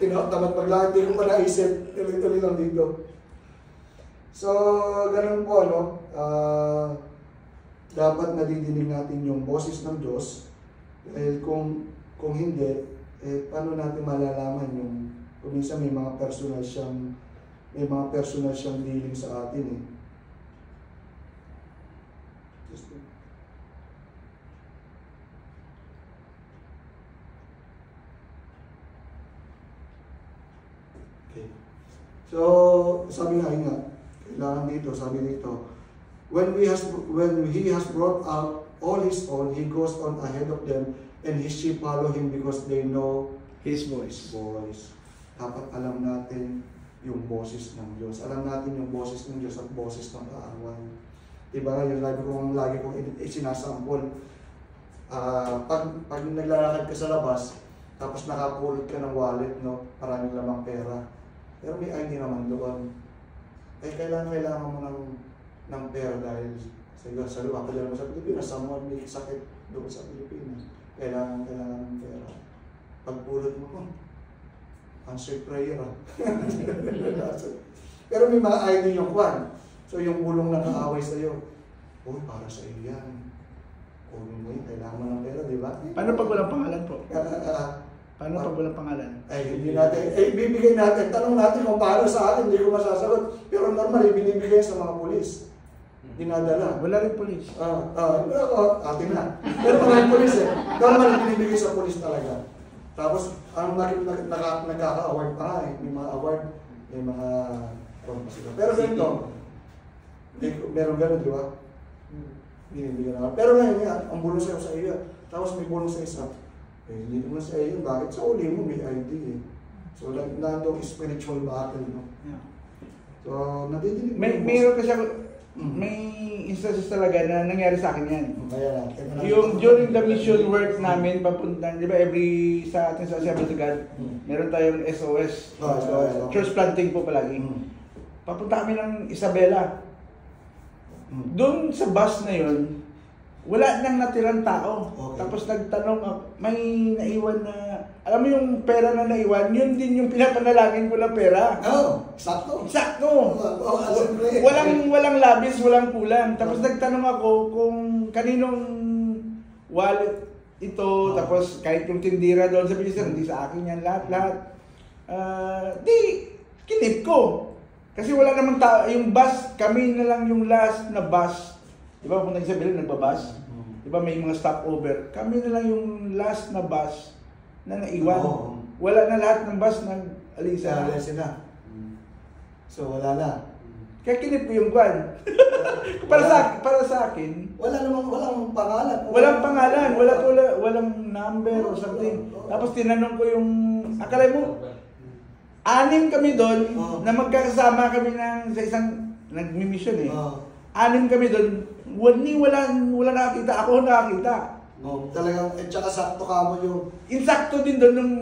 Tamad paglakad, hindi ko pa naisip. Tuloy-tuloy lang dito. So, ganun po, no? Dapat nadidinig natin yung boses ng Diyos. Dahil kung hindi, paano natin malalaman yung kung minsan may mga personal siyang dealing sa atin eh. Okay. So, sabi nga, kailangan dito, sabi dito, when he has brought out all his own, he goes on ahead of them, and his sheep follow him because they know His voice. Dapat alam natin yung boses ng Diyos. Alam natin yung boses ng Diyos at boses ng kaaway. Diba? Yung lagi kong isinasampol. Pag naglalakad ka sa labas, tapos nakapulot ka ng wallet, no? Maraming lamang pera. Pero may ID naman doon. Eh, kailangan mo ng pera dahil sa luwa, kailangan mo sa Pilipinas, someone may sakit doon sa Pilipinas. Kailangan ng pera. Pagpulot mo, answer prayer. Pero may mga ID yung kwan. So yung bulong na nakaaway sa'yo, uy, para sa iyo yan. Kunin mo yun, kailangan mo ng pera, di ba? Paano pag walang pangalan po? Paano pag walang pangalan? Ay, hindi natin, bibigay natin. Tanong natin kung paano sa atin, hindi ko masasagot. Pero normal, binibigay sa mga pulis. Dinadala. Wala rin polis. Atin na. Pero mga pulis normal, binibigay sa pulis talaga. Tapos, ang nagkaka-award pa nga may mga award, may mga pero ganito, meron ganun, di ba? Binibigyan naman. Pero ngayon nga, ang bulong sa'yo sa iyo, tapos may bulong sa isa, hindi naman sa iyo, bakit sa uli mo may ID eh. So, nandong spiritual battle, no? Yeah. So, nadidinig mo. Mayroon kasi ako, may instances talaga na nangyari sa akin yan. Kaya Yung during the mission work namin, papunta, di ba every sa atin sa Assembly of God, meron tayong SOS, church planting po palagi. Papunta kami ng Isabela. Doon sa bus na yun, wala nang natirang tao. Okay. Tapos nagtanong ako, may naiwan na, alam mo yung pera na naiwan, yun din yung pinapanalangin ko na pera. Sakto. Sakto. Walang labis, walang kulang. Tapos nagtanong ako kung kaninong wallet ito, tapos kahit yung tindira doon sa bilisan, hindi sa akin yan lahat. Di, kinip ko. Kasi wala namang tao, yung bus, kami na lang yung last na bus. Di ba kung nag-Isabela, nagbabus? Di ba may mga stopover? Kami na lang yung last na bus na naiwan. Wala na lahat ng bus nag-alisa. So wala na. Kaya kinip ko yung kwan. para sa akin, walang pangalan. Walang pangalan, walang number or something. Tapos tinanong ko yung, akala mo, 6 kami doon na magkakasama kami sa isang nagmi-mission eh. 6 kami doon, wala nakakita, ako nakakita. Talagang, tsaka sakto ka mo yung... Insakto din doon nung,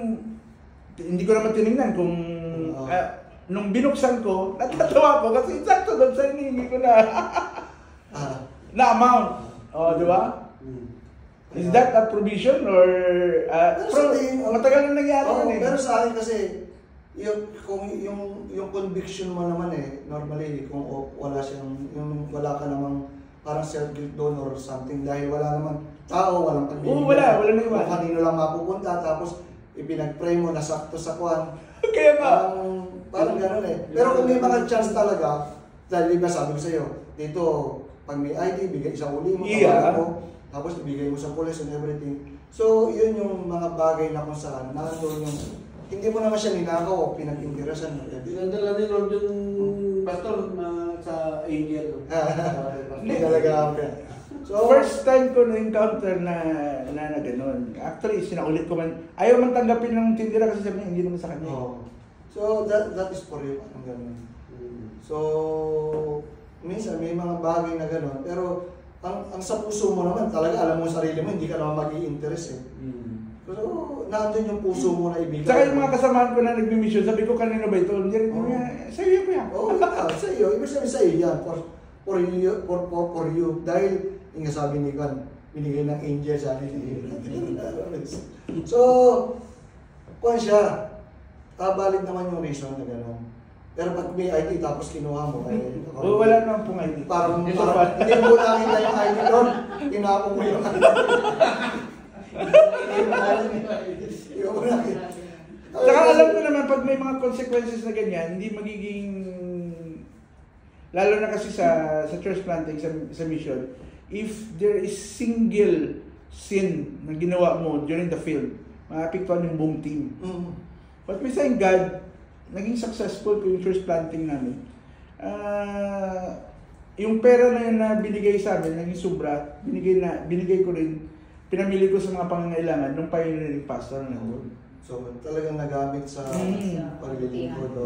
hindi ko naman tinignan kung, nung binuksan ko, natatawa ko kasi insakto doon sa hinihingi ko na, na amount. Di ba? Is that a provision or, matagal na nangyari yun eh. Pero sa akin kasi, yung conviction mo naman normally kung wala ka namang parang self-guilt doon or something dahil wala namang tao, walang pagbibigyan. Wala na iwan. Kung kanino lang mapupunta, tapos ipinag-pray mo na sakto sa kwan. Kaya nga. Parang gano'n Pero kung may mga chance talaga, dahil iba sabi ko sa'yo, dito, pag may ID, bigay isang uli mo, tapos ibigay mo sa police and everything. So, yun yung mga bagay na kung saan, nandun yung hindi mo naman siya ninakaw o pinag-interesan mo. Dinadala ni Lord yung pastor sa Angel. Hindi talaga ako. So, first time ko na-encounter na gano'n. Actually, sinaulit ko man. Ayaw man tanggapin ng tindira kasi sabi niya, hindi naman sa kanya. So, that is for you. Ang gano'n. So, minsan may mga bagay na gano'n. Pero, ang sa puso mo naman, talaga alam mo sa sarili mo, hindi ka naman mag-i-interest So, nandun yung puso mo na ibigay. Saka yung mga kasamahan ko na nagmi-mission, sabi ko, kanino ba ito? Hindi rin niya, sa iyo ko yan. Sa iyo. Ibig sabihin sa iyo yan. For you. Dahil, yung sabi ni Kan, binigay ng angel sa akin. So, kung siya, balik naman yung reason na gano'n. Pero pag may ID tapos kinuha mo, wala naman pong ID. Parang hindi mo nakita yung ID doon, tinapon mo yung ID. Saka alam ko naman pag may mga consequences na ganyan, hindi magiging, lalo na kasi sa church planting, sa mission, if there is single sin na ginawa mo during the field, maapektuhan yung buong team. But we thank God, naging successful po yung church planting namin. Yung pera na yun na binigay sa amin, naging sobra, binigay ko rin, pinamili ko sa mga pangangailangan nung pioneering pastor na doon. So, talagang nagamit sa paglilingkod.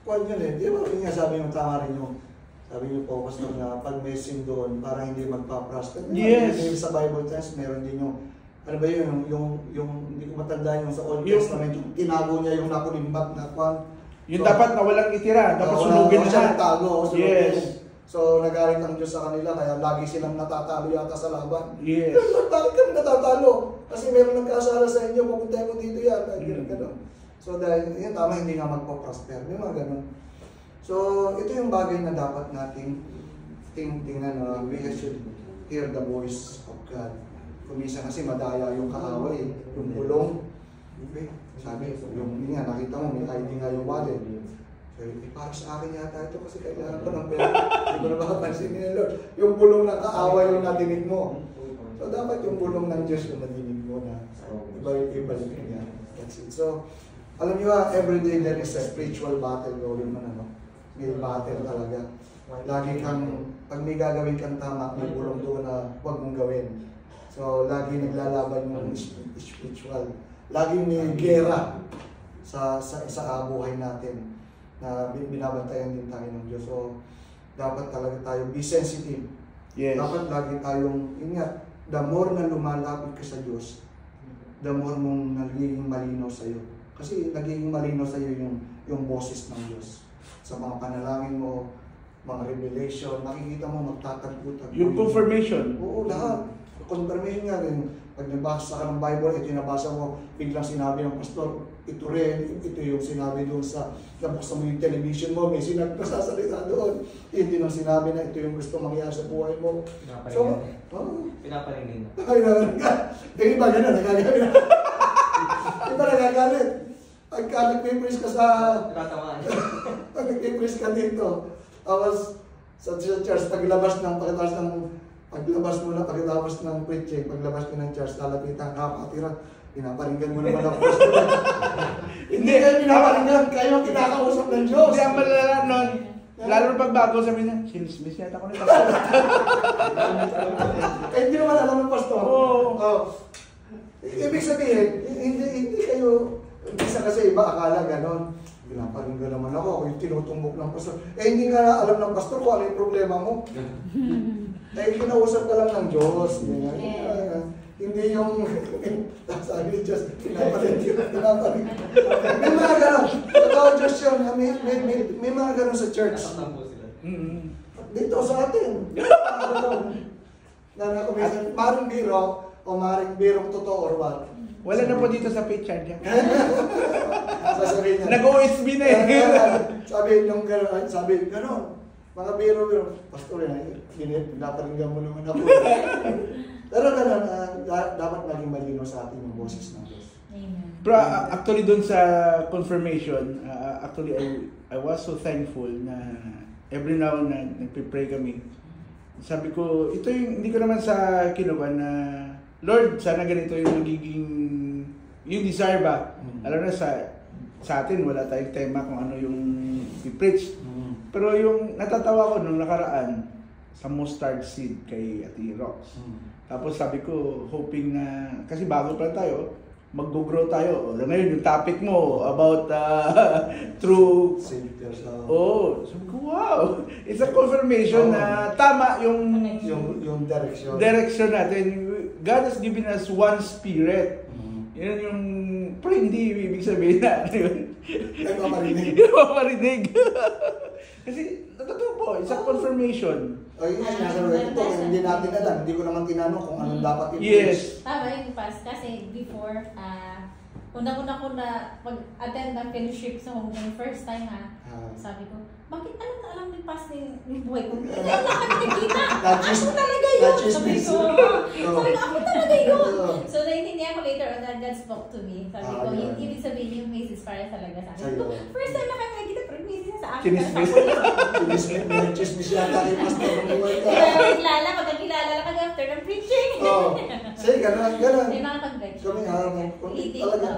Kung yun di ba yung sabi yung tama rin yung, sabi niyo po, pastor, na pag may sin doon, para hindi magpa-prosper. Yes. Sa Bible times, meron din yung ano ba yun, yung hindi ko matandaan yung sa Old Yung- Testament, yung tinago niya yung nakulimbak na kwan. Yung dapat na walang itira, dapat wala sunugin siya lahat. tago, sunugin. Yes. So nagalit ang Diyos sa kanila, kaya lagi silang natatalo yata sa laban. Yes. Lord, bakit kami natatalo? Kasi meron nagkasala sa inyo, pupuntahin mo dito yan. Gano'n. So dahil yun, tama, hindi nga magpo-prosper. May mga gano'n. So ito yung bagay na dapat nating tingnan na we should hear the voice of God. Kumisa kasi madaya yung kaaway, yung bulong. Okay? Sabi, yung yun nga, nakita mo, may ID nga yung wallet. So, para sa akin yata ito kasi kailangan ko ng pera. Hindi ko na makapansin ni Lord. Yung bulong ng kaaway yung nadinig mo. So, dapat yung bulong ng Diyos yung nadinig mo na ibalik niya. That's it. So, alam niyo every day there is a spiritual battle going on, ano? May battle talaga. Lagi kang, pag may gagawin kang tama, may bulong doon na huwag mong gawin. So, lagi naglalaban yung spiritual. Lagi may gera sa buhay natin na binabantayan din tayo ng Diyos. So, dapat talaga tayo be sensitive. Yes. Dapat lagi tayong ingat. The more na lumalapit ka sa Diyos, the more mong nagiging malinaw sa iyo. Kasi nagiging malinaw sa iyo yung boses ng Diyos. Sa mga panalangin mo, mga revelation, makikita mo magtatagpo-tagpo. Yung confirmation. Oo, lahat. Confirmation nga rin. Pag nabasa ka ng Bible, ito yung nabasa mo, biglang sinabi ng pastor, ito rin, ito yung sinabi doon sa, nabuksan mo yung television mo, may nasasalita doon. Hindi nang sinabi na ito yung gusto mangyari sa buhay mo. So, Pinaparinggan na. ay, yung iba gano'n, nagagalit. Iba nagagalit. Pagka nag-preach ka sa, Nakatamaan. pag nag-preach ka dito, tapos sa church, paglabas mo na, pagkatapos ng preaching, paglabas ko ng church, lalapitan ka, patiran, pinaparinggan mo naman ang posto. Hindi kayo pinaparinggan, kayo ang kinakausap ng Diyos. Hindi ang malala nun. Lalo na pagbago sabi niya, sinismis yata ko na pastor. Hindi naman alam ng pastor. Oo. Ibig sabihin, hindi kayo, isa kasi iba akala ganon. Pinaparinggan naman ako yung tinutumbok ng pastor. Hindi nga alam ng pastor kung ano yung problema mo. Kinausap ka lang ng Diyos. Hindi yung sabi ni Diyos, pinaparinggan. May mga ganon. Totoo Diyos yun. May mga ganon sa church. Nakatambo sila. Dito sa atin. Maring biro o maring birong totoo or what? Wala na po dito sa picture niya. Sasabihin niya. Nag-OSB na eh. Sabi nung gano'n, mga biro, pastor yan, pinaparinggan mo naman ako. Pero gano'n, dapat maging malino sa atin yung boses ng Diyos. Amen. Pero actually dun sa confirmation, actually I was so thankful na every now and then nagpe-pray kami. Sabi ko, ito yung, hindi ko naman sa kinuha na, Lord, sana ganito yung magiging, yung desire ba? Alam na sa atin, wala tayong tema kung ano yung i-preach. Pero yung natatawa ko nung nakaraan, sa mustard seed kay Ate Rox. Tapos sabi ko, hoping na, kasi bago pa tayo, mag-grow tayo. O, ngayon, yung topic mo about true... Oh, sabi ko, wow! It's a confirmation na tama yung direction natin. God has given us one spirit. Yan yung, pero hindi ibig sabihin na yun. Nagpaparinig. Kasi, totoo po, it's a confirmation. Ay, sinasabi ko, hindi natin alam. Hindi ko naman tinanong kung anong dapat i-preach. Yes. Tama yung past kasi before, una-una ko na pag-attend ng fellowship sa Hong Kong first time sabi ko, bakit alam ng past ng buhay ko? Hindi ako nakakita. Ako talaga yun. Sabi ko, ako talaga yun. So, naintindihan ko later on that God spoke to me. Sabi ko, ibig sabihin yung message para talaga sa akin. So, first time nakakita, pero message sa akin. Chismis yata kay Pastor ng buhay ka. Magkakilala lang kami after ng preaching. Sige, gano'n. May mga convection. Kami talaga.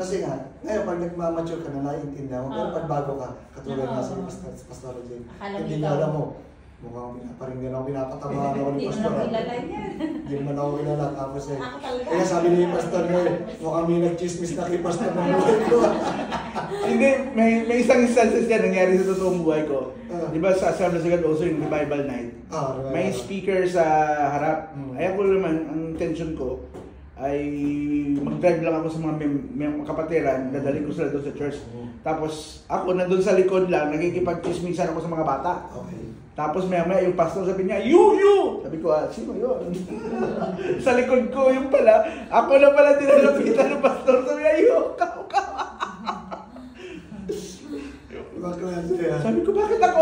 Kasi nga, ngayon pag nagmamature ka na, naiintindihan mo. Pero pag bago ka, katulad nga si Pastor Jay, hindi nga alam mo, mukhang pinaparinggan ako, pinapatabahan ako ni Pastor. Hindi mo kilala yan. Hindi mo na ako kilala. Tapos Ako talaga. kaya sabi ni Pastor ngayon, mukhang may nag-chismis na kay Pastor ng buhay ko. Hindi, may isang instances yan nangyari sa totoong buhay ko. Di ba sa Assembly of God also yung Bible night? May speaker sa harap. Ayaw ko naman, ang intention ko ay mag-drive lang ako sa mga kapatiran, dadalhin ko sila doon sa church. Tapos ako nandun sa likod lang, nakikipag-chismisan ako sa mga bata. Okay. Tapos maya yung pastor sabi niya, you! Sabi ko, sino yun? Sa likod ko, yung pala, ako na pala tinalapitan ng pastor. Sabi niya, you! Sabi ko, bakit ako?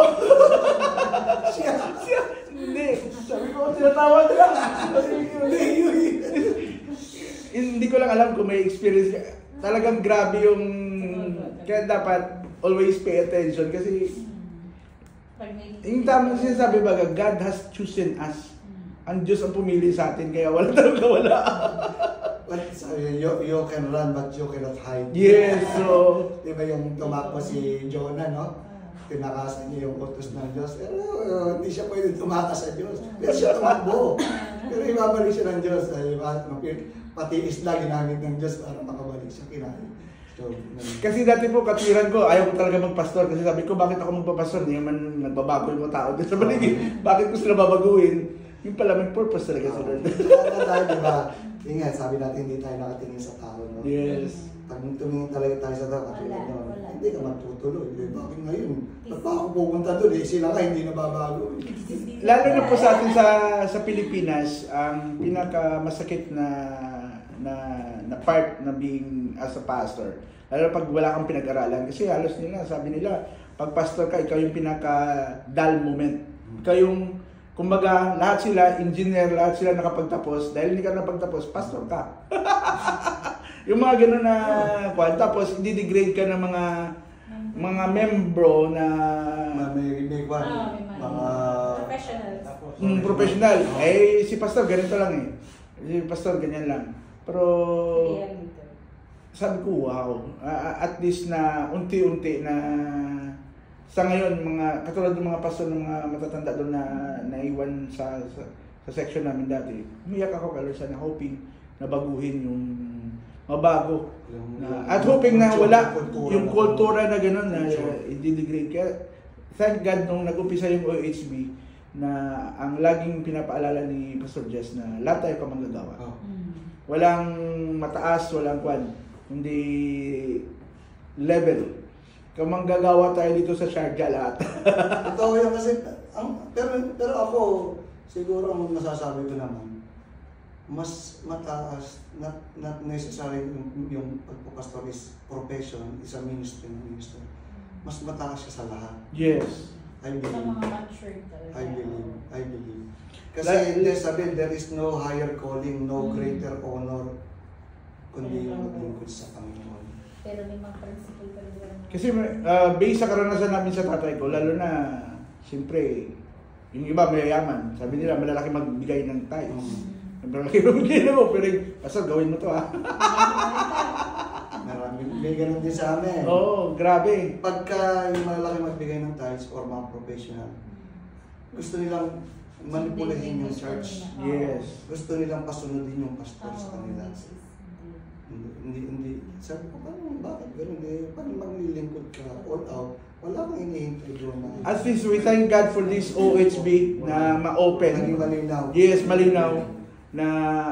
siya. Hindi. Sabi ko, tinatawag lang. Hindi ko lang alam kung may experience. Talagang grabe yung, kaya dapat always pay attention kasi yung tamang sinasabi ba, God has chosen us. Ang Diyos ang pumili sa atin, kaya wala talaga wala. But you can run but you cannot hide. Yes, so... Diba yung tumakbo si Jonah, no? Tinakasan niya yung utos ng Diyos. Pero hindi siya pwede tumakas sa Diyos. Pero siya tumakbo. Pero ibabalik siya ng Diyos. Pati isla ginamit ng Diyos para makabalik siya kinahin. So, kasi dati po katwiran ko, ayaw ko talaga magpastor kasi sabi ko, bakit ako magpapastor? Hindi naman nagbabago yung mga tao din sa paligid. Bakit ko sila babaguhin? Yung pala may purpose talaga sa Lord. Kaya tayo, diba? Ingat, sabi natin hindi tayo nakatingin sa tao, no? Yes. Pag tumingin talaga tayo sa tao, hindi ka matutuloy. Bakit ngayon? Ba't pa ako pupunta doon? Sila ka, hindi nababago. Lalo na po sa atin sa Pilipinas, ang pinakamasakit na part na being as a pastor. Lalo pag wala kang pinag-aralan. Kasi halos nila, sabi nila, pag pastor ka, ikaw yung pinaka-dull moment. Ikaw yung, kumbaga, lahat sila, engineer, lahat sila nakapagtapos. Dahil hindi ka nakapagtapos, pastor ka. Yung mga gano'n na kwan. Tapos, i-degrade ka ng mga membro na... May kwan. Mga... Professional. Eh, si pastor, ganito lang eh. Si pastor, ganyan lang. Pero... sabi ko, wow. At least na unti-unti na sa ngayon, mga katulad ng mga pastor ng mga matatanda doon na naiwan sa section namin dati. Umiyak ako kay sana hoping na baguhin yung mabago. At hoping na wala yung kultura na gano'n na i-degrade. Kaya thank God nung nag-umpisa yung OHB na ang laging pinapaalala ni Pastor Jess na lahat tayo kamanggagawa. Walang mataas, walang kwan. Hindi level. Kamanggagawa tayo dito sa Sharjah lahat. Totoo yan kasi, pero ako, siguro ang masasabi ko naman, mas mataas, not necessarily yung pagpapastor is profession, is a ministry. Mas mataas siya sa lahat. Yes. I believe. Sa mga matured talaga. I believe. Kasi there is no higher calling, no greater honor, kundi yung maglingkod sa Panginoon. Pero may mga principle pa rin. Kasi based sa karanasan namin sa tatay ko, lalo na, siyempre, yung iba mayayaman. Sabi nila, malalaki magbigay ng tithes. Malalaki magbigay na mo, pero pastor, gawin mo to May ganun din sa amin. Oo, grabe. Pagka yung malalaki magbigay ng tithes or mga professional, gusto nilang manipulahin yung church. Yes. Gusto nilang pasunodin yung pastor sa kanila. Hindi. Sabi ko, bakit gano'n? Paano maglilingkod ka all out? Wala kang inihintay doon na. At least we thank God for this OHB na ma-open. Naging malinaw. Yes, malinaw. Na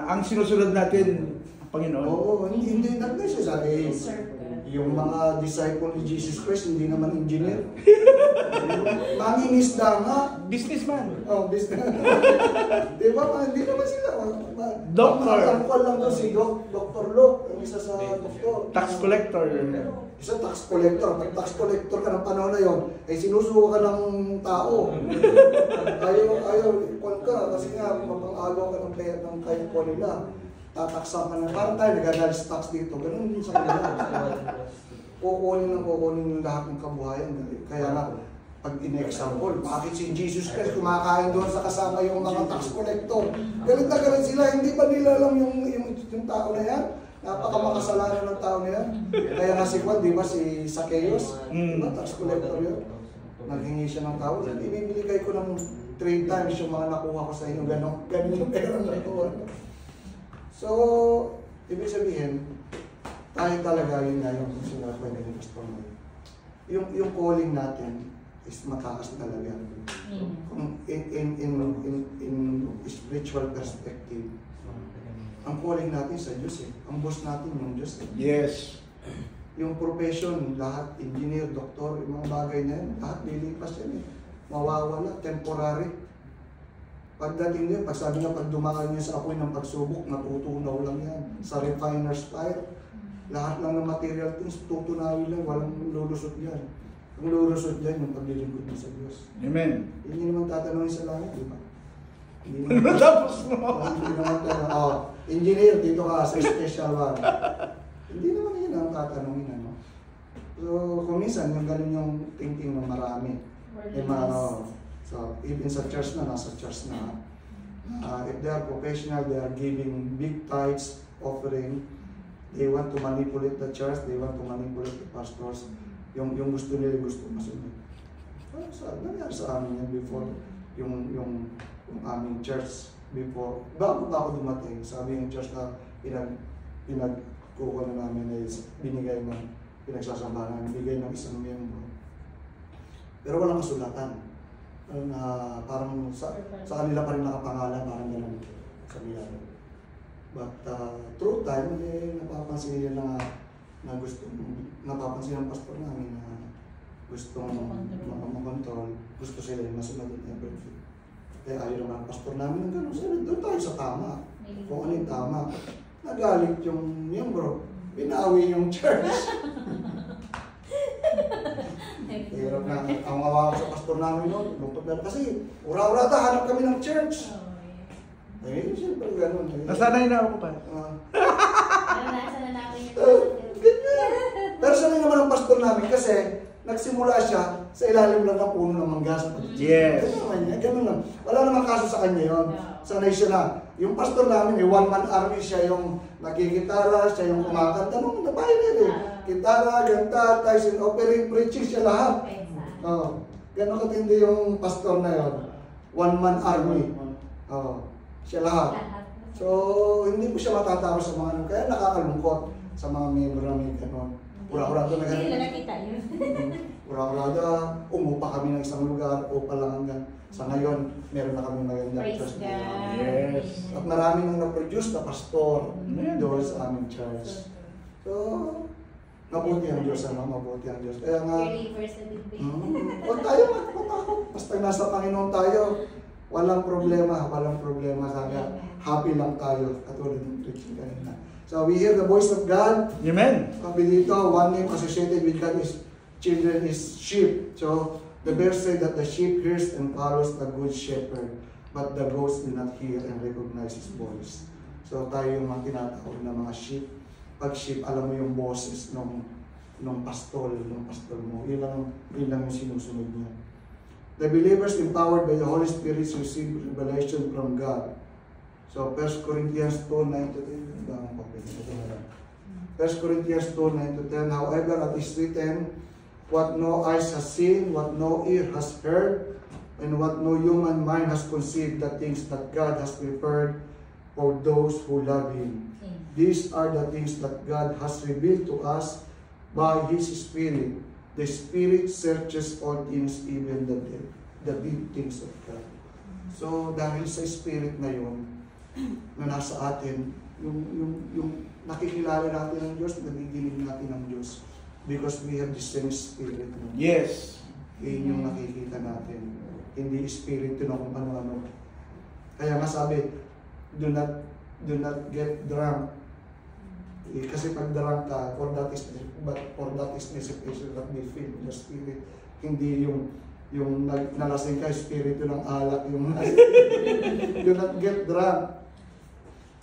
ang sinusunod natin, ang Panginoon. Oo, hindi necessary. Yung mga disciple ni Jesus Christ, hindi naman engineer. Mangingisda nga. Businessman. Oh, business. Di ba? Hindi naman sila. Doctor. Ang lang doon si Dr. Luke, ang isa sa doktor. Tax collector. Isa tax collector. Pag tax collector ka ng panahon na yun, ay sinusuko ka ng tao. Ayaw, ikon ka. Kasi nga, mapang-agaw ka ng pera ng kaya ko nila. Tataksan ka na. Parang tayo, nag-advance tax dito. Ganun din sa kanila. Kukunin ng lahat ng kabuhayan. Kaya nga, pag in-example, bakit si Jesus Christ kumakain doon sa kasama yung mga tax collector? Galit na galit sila, hindi ba nila alam yung tao na yan? Napakamakasalanan ng tao na yan. Kaya nga si Juan, di ba si Zacchaeus? Di ba tax collector yun? Naghingi siya ng tao. Ibibigay ko ng 3 times yung mga nakuha ko sa inyo. Ganun yung pera na nakuha. So, ibig sabihin, tayo talaga yun nga yung sinabi ni Pastor Mike. Yung calling natin is mataas talaga. Kung in spiritual perspective, ang calling natin sa Diyos eh. Ang boss natin yung Diyos eh. Yes. Yung profession, lahat, engineer, doktor, yung mga bagay na yan, lahat lilipas yan eh. Mawawala, temporary. Pagdating din, pag sabi nga, pag dumaan niya sa apoy ng pagsubok, matutunaw lang yan. Sa refiner's fire, lahat lang ng material things, tutunawin lang, walang lulusot yan. Ang lulusot yan, yung paglilingkod mo sa Diyos. Amen. Hindi naman tatanungin sa langit, di ba? Hindi naman Tapos mo. Hindi naman tatanungin, engineer, dito ka sa special one. Hindi naman yun ang tatanungin, ano. So, kung minsan, yung ganun yung thinking ng marami. Yung mga, so, even sa church na, nasa church na, if they are professional, they are giving big tithes, offering, they want to manipulate the church, they want to manipulate the pastors, yung gusto nila, gusto masunod. Nangyari sa amin yan before, yung aming church, before, bago pa ako dumating, sabi yung church na pinagkuha na namin is binigay ng pinagsasambahan, bigay ng isang miyembro. Pero walang kasulatan. Parang sa kanila pa rin nakapangalan, parang gano'n sa nila. But through time, napapansin nila na napapansin ng pastor namin na gustong makontrol, gusto sila yung masunod at everything. Kaya ayaw naman ang pastor namin ng gano'n. Sila, doon tayo sa tama. Kung ano yung tama. Nagalit yung miyembro, binawi yung church. Hirap na. Ang awa sa pastor namin noon, lungkot na kasi ura-ura ta, hanap kami ng church. Eh, siyempre gano'n. Nasanay na ako pa. Nasa na namin Ganyan. Pero sanay naman ang pastor namin kasi nagsimula siya sa ilalim lang ng puno ng manggas. Yes. Ganun lang. Wala namang kaso sa kanya yun. Sanay siya na. Yung pastor namin, one-man army siya yung nakikitara, siya yung kumakanta. Nung nabahin nila eh. Kitara, ganta, tayo, operating, preaching siya lahat. Ganon katindi yung pastor na yun. One-man army. Siya lahat. So, hindi po siya matatawa sa mga kaya nakakalungkot sa mga miyembro namin gano'n. Ura-urada na gano'n. Hindi nila nakita yun. Ura-urada, umupa kami ng isang lugar, upa lang hanggang. Sa ngayon, meron na kami magandang Praise church. God. Yes. At marami nang na-produce na pastor doon sa aming church. So, mabuti ang Diyos, mabuti ang Diyos. Kaya nga, Very versatile. huwag tayo magpatakot. Basta nasa Panginoon tayo, walang problema. Sana happy lang tayo, katulad ng preaching kanina. So we hear the voice of God. Amen. Sabi dito, one name associated with God is children is sheep. So the verse says that the sheep hears and follows the good shepherd, but the goats do not hear and recognize his voice. So tayo yung mga tinatawag na mga sheep. Pag sheep, alam mo yung boses ng pastol mo. Yun lang yung sinusunod niya. The believers empowered by the Holy Spirit receive revelation from God. So 1 Corinthians 2:9-10. 1 Corinthians 2:9-10. However, it is written, what no eyes has seen, what no ear has heard, and what no human mind has conceived, the things that God has prepared for those who love Him. These are the things that God has revealed to us by His Spirit. The Spirit searches all things, even the deep things of God. So, dahil sa Spirit na yun, na nasa atin, yung nakikilala natin ng Diyos, nagigiling natin ng Diyos. Because we have the same Spirit. No? Yes. Yun yung nakikita natin. Hindi Spirit na kung ano-ano. Kaya nga sabi, do not get drunk. Kasi pag drunk ka, for that is necessary that be filled with the Spirit. Hindi yung nalasing ka, Espiritu ng alak, yung do not get drunk.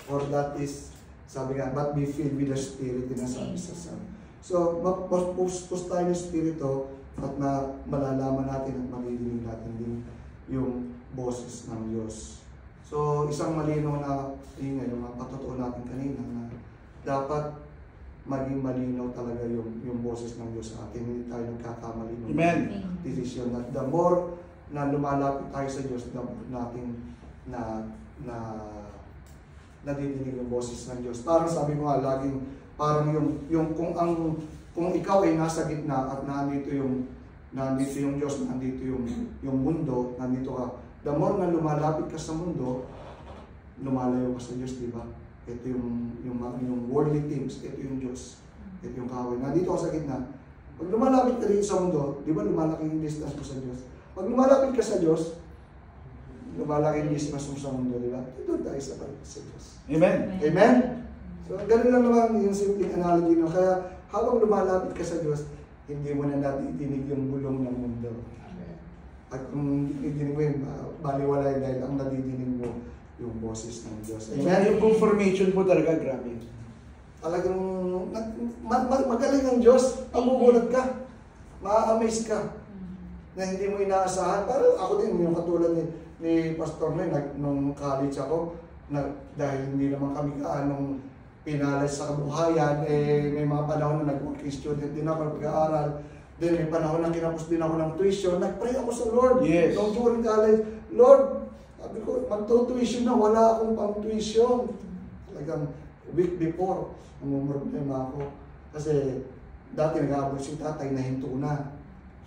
For that is, sabi nga, but be filled with the Spirit, yun ang sabi sa sabi. So, mag-post tayo ng Espiritu at malalaman natin at maridinig natin din yung boses ng Diyos. So, isang malinaw na ingay, yung patotoo natin kanina na dapat maging malinaw talaga yung boses ng Diyos sa atin. Hindi tayo nagkakamali ng desisyon. At the more na lumalapit tayo sa Diyos, the more natin na nadidinig yung boses ng Diyos. Parang sabi ko nga, laging parang kung ikaw ay nasa gitna at nandito yung Diyos, nandito yung mundo, nandito ka. The more na lumalapit ka sa mundo, lumalayo ka sa Diyos, di ba? ito yung worldly things, ito yung Diyos, ito yung kaaway. Nandito ka sa gitna. Pag lumalapit ka dito sa mundo, di ba lumalaki yung distance mo sa Diyos? Pag lumalapit ka sa Diyos, lumalaki yung distance mo sa mundo, di ba? Ito tayo sa Diyos. Amen. Amen? So, ganun lang naman yung simpleng analogy. No? Kaya, habang lumalapit ka sa Diyos, hindi mo na natinig yung bulong ng mundo. At kung didinig mo yun, baliwalay dahil ang nadidinig mo yung boses ng Diyos. Amen. Yung confirmation po talaga, grabe. Talagang magaling ang Diyos, magugulat ka, ma-amaze ka, na hindi mo inaasahan. Parang ako din, yung katulad ni Pastor Noy, nung college ako, dahil hindi naman kami kaanong pinalas sa kabuhayan, may mga panahon na nag-working student din ako, nag-aaral. Then may panahon na kinapos din ako ng tuition, nag-pray ako sa Lord. Yes. Nung during college, Lord, sabi ko, magto-tuition na, wala akong pang-tuition. Talagang week before, umumroblema ako. Kasi dati nag-aabot si tatay, nahinto na.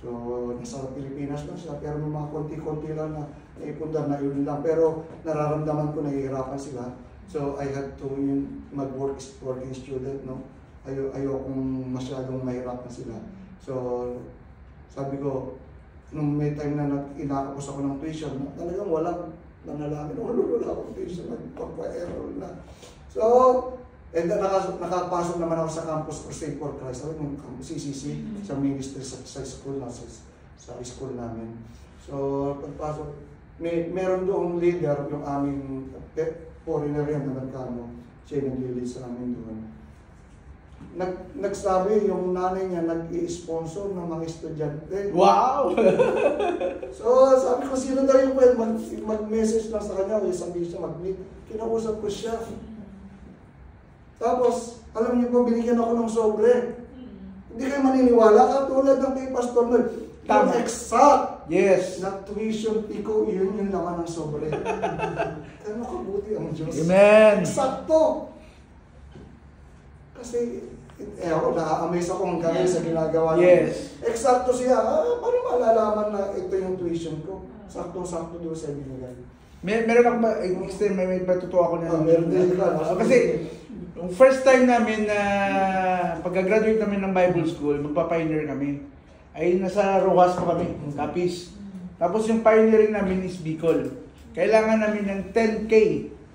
So, nasa Pilipinas lang siya, pero may mga konti-konti lang na naipundar na yun lang. Pero nararamdaman ko, nahihirapan sila. So, I had to mag-working student, no? Ayokong masyadong mahirapan sila. So, sabi ko, nung may time na inakapos ako ng tuition, talagang walang nanalangin. Wala akong tuition, nagpapa-error na. So, and nakapasok naman ako sa Campus Crusade for Christ. Sabi ng CCC, sa ministry sa school, sa school namin. So, pagpasok, meron doong leader, yung aming foreigner yan, Amerikano, siya nag-lead sa amin doon. Nagsabi yung nanay niya nag-i-sponsor ng mga estudyante. Wow! So, sabi ko, sino daw yung pwede mag-message lang sa kanya o sabi siya mag-meet. Kinausap ko siya. Tapos, alam niyo po, binigyan ako ng sobre. Hindi kayo maniniwala, katulad ng kay Pastor Noy. Tama. Exact! Yes. Na tuition ko, yun yung laman ng sobre. Ano kabuti ang Diyos. Amen. Eksakto! Kasi, ako, na-amaze ako ang kami sa ginagawa niya. Yes. Eksakto siya. Paano malalaman na ito yung tuition ko? Sakto-sakto doon sa binigay. Meron ako ba, extend, may patutuwa ako na. Meron din ka. Kasi, yung first time namin na pagka-graduate namin ng Bible School, magpa-pioneer kami. Ay nasa Rojas pa kami, Capiz. Tapos yung pioneering namin is Bicol. Kailangan namin ng 10K.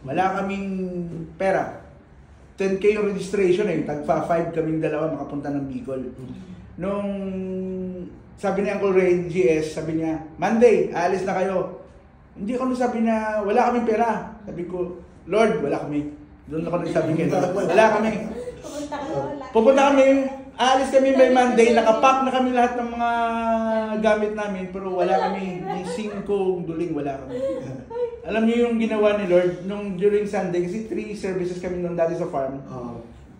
Wala kaming pera. 10K yung registration tagpa 5 kaming dalawa makapunta ng Bicol. Nung sabi ni Uncle Ray GS, sabi niya, Monday, aalis na kayo. Hindi ako sabi na wala kaming pera. Sabi ko, Lord, wala kami. Doon ako nagsabi kayo, wala kami. Pupunta kami, aalis kami by Monday, nakapack na kami lahat ng mga gamit namin, pero wala kami, yung 5 duling, wala kami. Alam niyo yung ginawa ni Lord, nung during Sunday, kasi 3 services kami nung dati sa farm.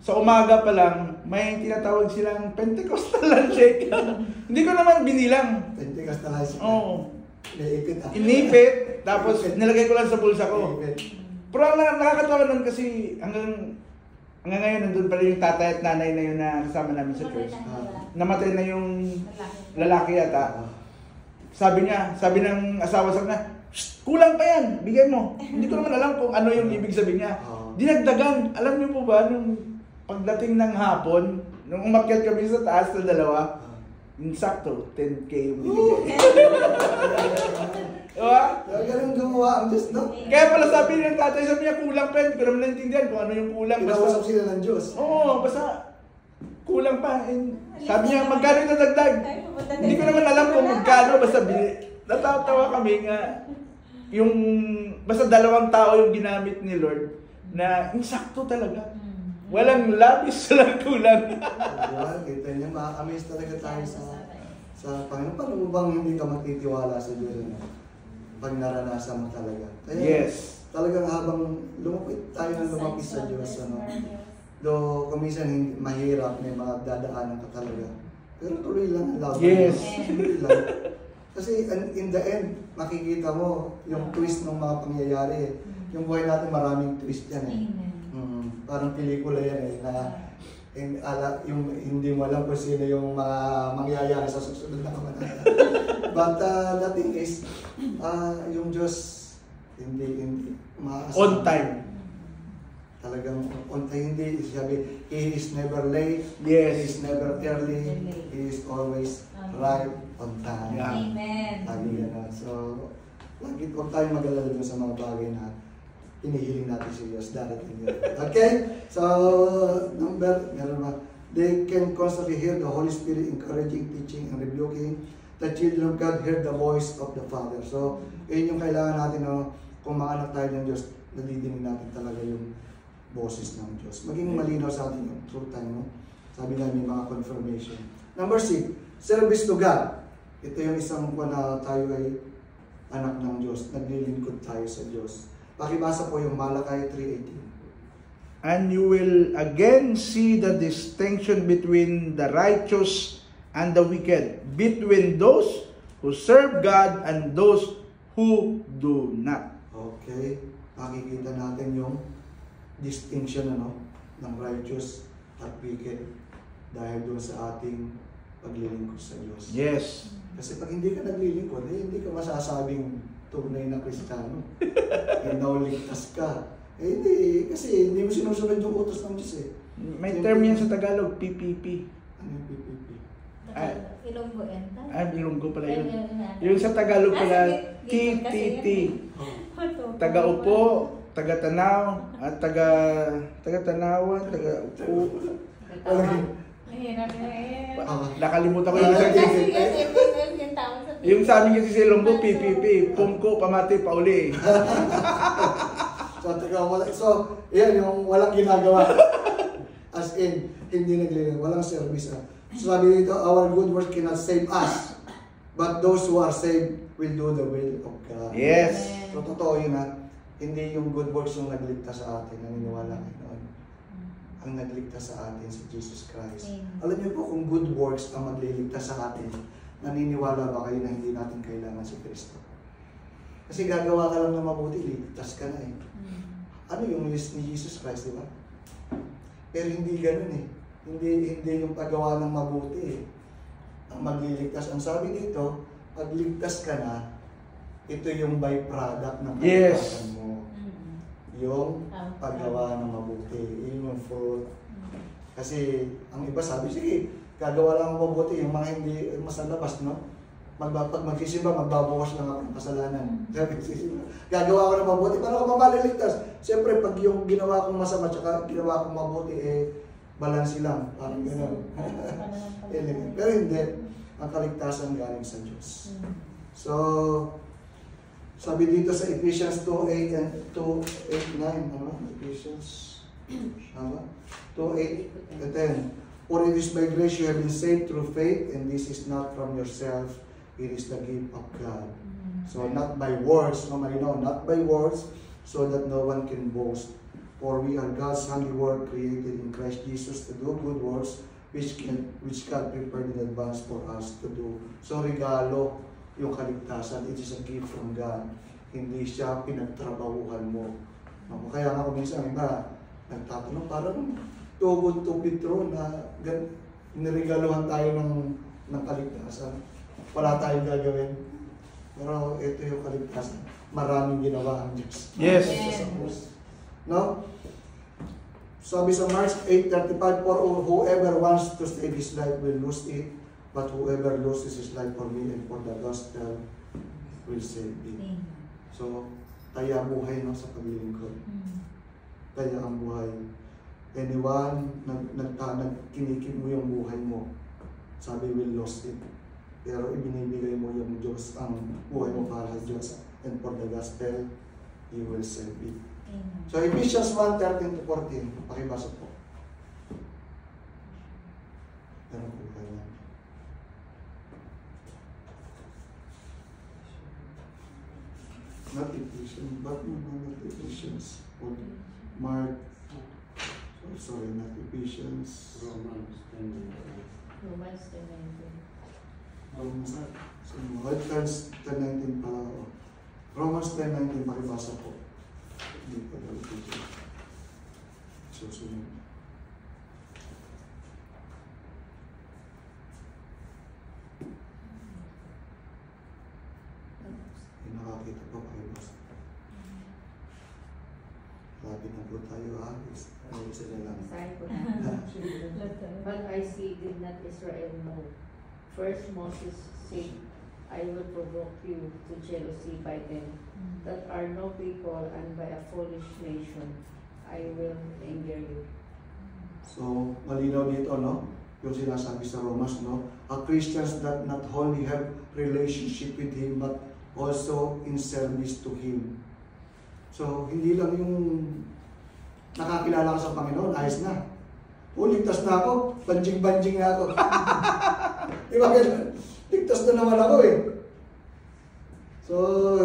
Sa umaga pa lang, may tinatawag silang Pentecostal luncheon. Hindi ko naman binilang. Pentecostal luncheon. Oo. Inipit. Inipit, tapos nilagay ko lang sa bulsa ko. Pero ang nakakatawa nun kasi hanggang ngayon nandun pa rin yung tatay at nanay na yun na kasama namin sa church. Namatay na yung lalaki yata. Sabi ng asawa sa kanya, kulang pa yan, bigay mo. Hindi ko naman alam kung ano yung ibig sabihin niya. Dinagdagan. Alam niyo po ba, nung pagdating ng hapon, nung umakyat kami sa taas na dalawa, insakto, 10K yung binigay. Diba? Ganun gumawa ang Diyos, no? Kaya pala sabi ng tatay, sabi niya kulang pa yan. Hindi ko naman naintindihan kung ano yung kulang. Pinausap sila ng Diyos. Oo, basta kulang pa. Sabi niya, magkano yung nadagdag? Hindi ko naman alam kung magkano. Basta natatawa kami nga. Yung, basta 2 tao yung ginamit ni Lord na insakto talaga. Walang labis, walang kulang. Diba? Kita niyo, ma-amaze talaga tayo sa Panginoon. Paano mo bang hindi ka magtitiwala sa Diyos? Pag naranasan mo talaga. Kaya, Yes. Talagang habang lumapit tayo ng lumapit sa Diyos, though kuminsan mahirap, may mga dadaanan ka talaga. Pero tuloy lang ang laban. Yes. Tuloy lang. Kasi in the end, makikita mo yung twist ng mga pangyayari. Yung buhay natin maraming twist yan parang pelikula yan yung hindi mo alam kung sino yung mga mangyayari sa susunod na kabanata. But the thing is, yung Diyos hindi On time. Talagang on time, hindi sabi, he is never late, Yes. he is never early, he is always right on time. Yeah. Amen. Lagi gano'n. So, lagi huwag tayong mag-alala sa mga bagay na hinihiling natin si Diyos. Darating yun. Okay? So, meron ba? They can constantly hear the Holy Spirit encouraging, teaching, and rebuking. The children of God hear the voice of the Father. So, yun yung kailangan natin, no? Kung mga anak tayo ng Diyos, nadidinig natin talaga yung boses ng Diyos. Maging malinaw sa atin yung true time, no? Sabi nga may mga confirmation. Number 6, service to God. Ito yung isang na tayo ay anak ng Diyos. Naglilingkod tayo sa Diyos. Pakibasa po yung Malakay 3:18. And you will again see the distinction between the righteous and the wicked, between those who serve God and those who do not. Okay. Makikita natin yung distinction ng righteous at wicked dahil doon sa ating paglilingkod sa Diyos. Yes. Kasi pag hindi ka naglilingkod, hindi ka masasabing tunay na Kristiyano. Ligtas ka. Hindi, kasi hindi mo sinusunod yung utos ng Diyos eh. May term yan sa Tagalog, PPP. Ano yung PPP? Ilonggo yan. Ilonggo pala yun. Yung sa Tagalog pala, TTT. Taga-upo, taga-tanaw, at taga-tanawan, taga-upo. Mahirap na Nakalimutan ko yung isa. Yung sa amin kasi si Ilonggo, PPP. Pumko, pamati, pauli. So, yan yung walang ginagawa. As in, hindi naglilingkod, walang service. So sabi dito, our good works cannot save us, but those who are saved will do the will of God. Yes. So totoo yun hindi yung good works yung nagligtas sa atin, naniniwala kayo noon. Ang nagligtas sa atin si Jesus Christ. Alam niyo po kung good works ang magliligtas sa atin, naniniwala ba kayo na hindi natin kailangan si Kristo? Kasi gagawa ka lang ng mabuti, ligtas ka na eh. Ano yung list ni Jesus Christ, di ba? Pero hindi ganun eh. Hindi yung paggawa ng mabuti eh. Ang magliligtas. Ang sabi dito, pag ligtas ka na, ito yung byproduct ng kaligtasan mo. Yung paggawa ng mabuti. Yun yung fruit. Kasi ang iba sabi, sige, gagawa lang ng mabuti. Yung mga hindi masalabas, no? Pag magsisimba, magbabawas lang ako ng kasalanan. Gagawa ko ng mabuti, paano ko mamaliligtas? Siyempre, pag yung ginawa kong masama, tsaka ginawa kong mabuti, balansi lang. Parang gano'n. Pero hindi. Ang kaligtasan galing sa Diyos. So, sabi dito sa Ephesians 2:8 and 2:8-9, Ephesians 2:8 and 10. For it is by grace you have been saved through faith, and this is not from yourself, it is the gift of God. So not by words, not by words, so that no one can boast. For we are God's handiwork, created in Christ Jesus to do good works, which God prepared in advance for us to do. So regalo yung kaligtasan, it is a gift from God. Hindi siya pinagtrabahuhan mo. Kaya nga kung minsan iba, nagtatanong, parang tugod to Petro na niregaluhan tayo ng kaligtasan. Wala tayong gagawin. Pero ito yung kaligtasan. Maraming ginawa ang Diyos. Yes. No? Sabi sa Mark 8:35, for whoever wants to save his life will lose it, but whoever loses his life for me and for the gospel will save it. So, kaya buhay sa paglilingkod. Kaya ang buhay. Anyone nagkinikip mo yung buhay mo, sabi will lose it. Pero ibinibigay mo yung Diyos, ang buhay mo para sa Diyos, and for the gospel, He will save it. So Ephesians 1:13-14, pakibasa po. Ano po kaya? Not Ephesians, but not Ephesians. Mark, sorry, not Ephesians. Romans 10. Romans 10:19. So, Romans 10:19 pala ako. Romans 10:19, pakibasa po. Hindi pa daw ito. Susunod. Nakakita po, pakibasa. Lapit na po po tayo ha. Isa na lang. Sorry po. But I see, did not Israel know? First Moses said, I will provoke you to jealousy by them that are no people, and by a foolish nation I will anger you. So, malinaw dito, no? Yung sinasabi sa Romans, no? A Christians that not only have relationship with Him, but also in service to Him. So, hindi lang yung nakakilala ka sa Panginoon, ayos na. Ligtas na ako, banjing-banjing na ako. Di ba ganun? Ligtas na naman ako eh. So,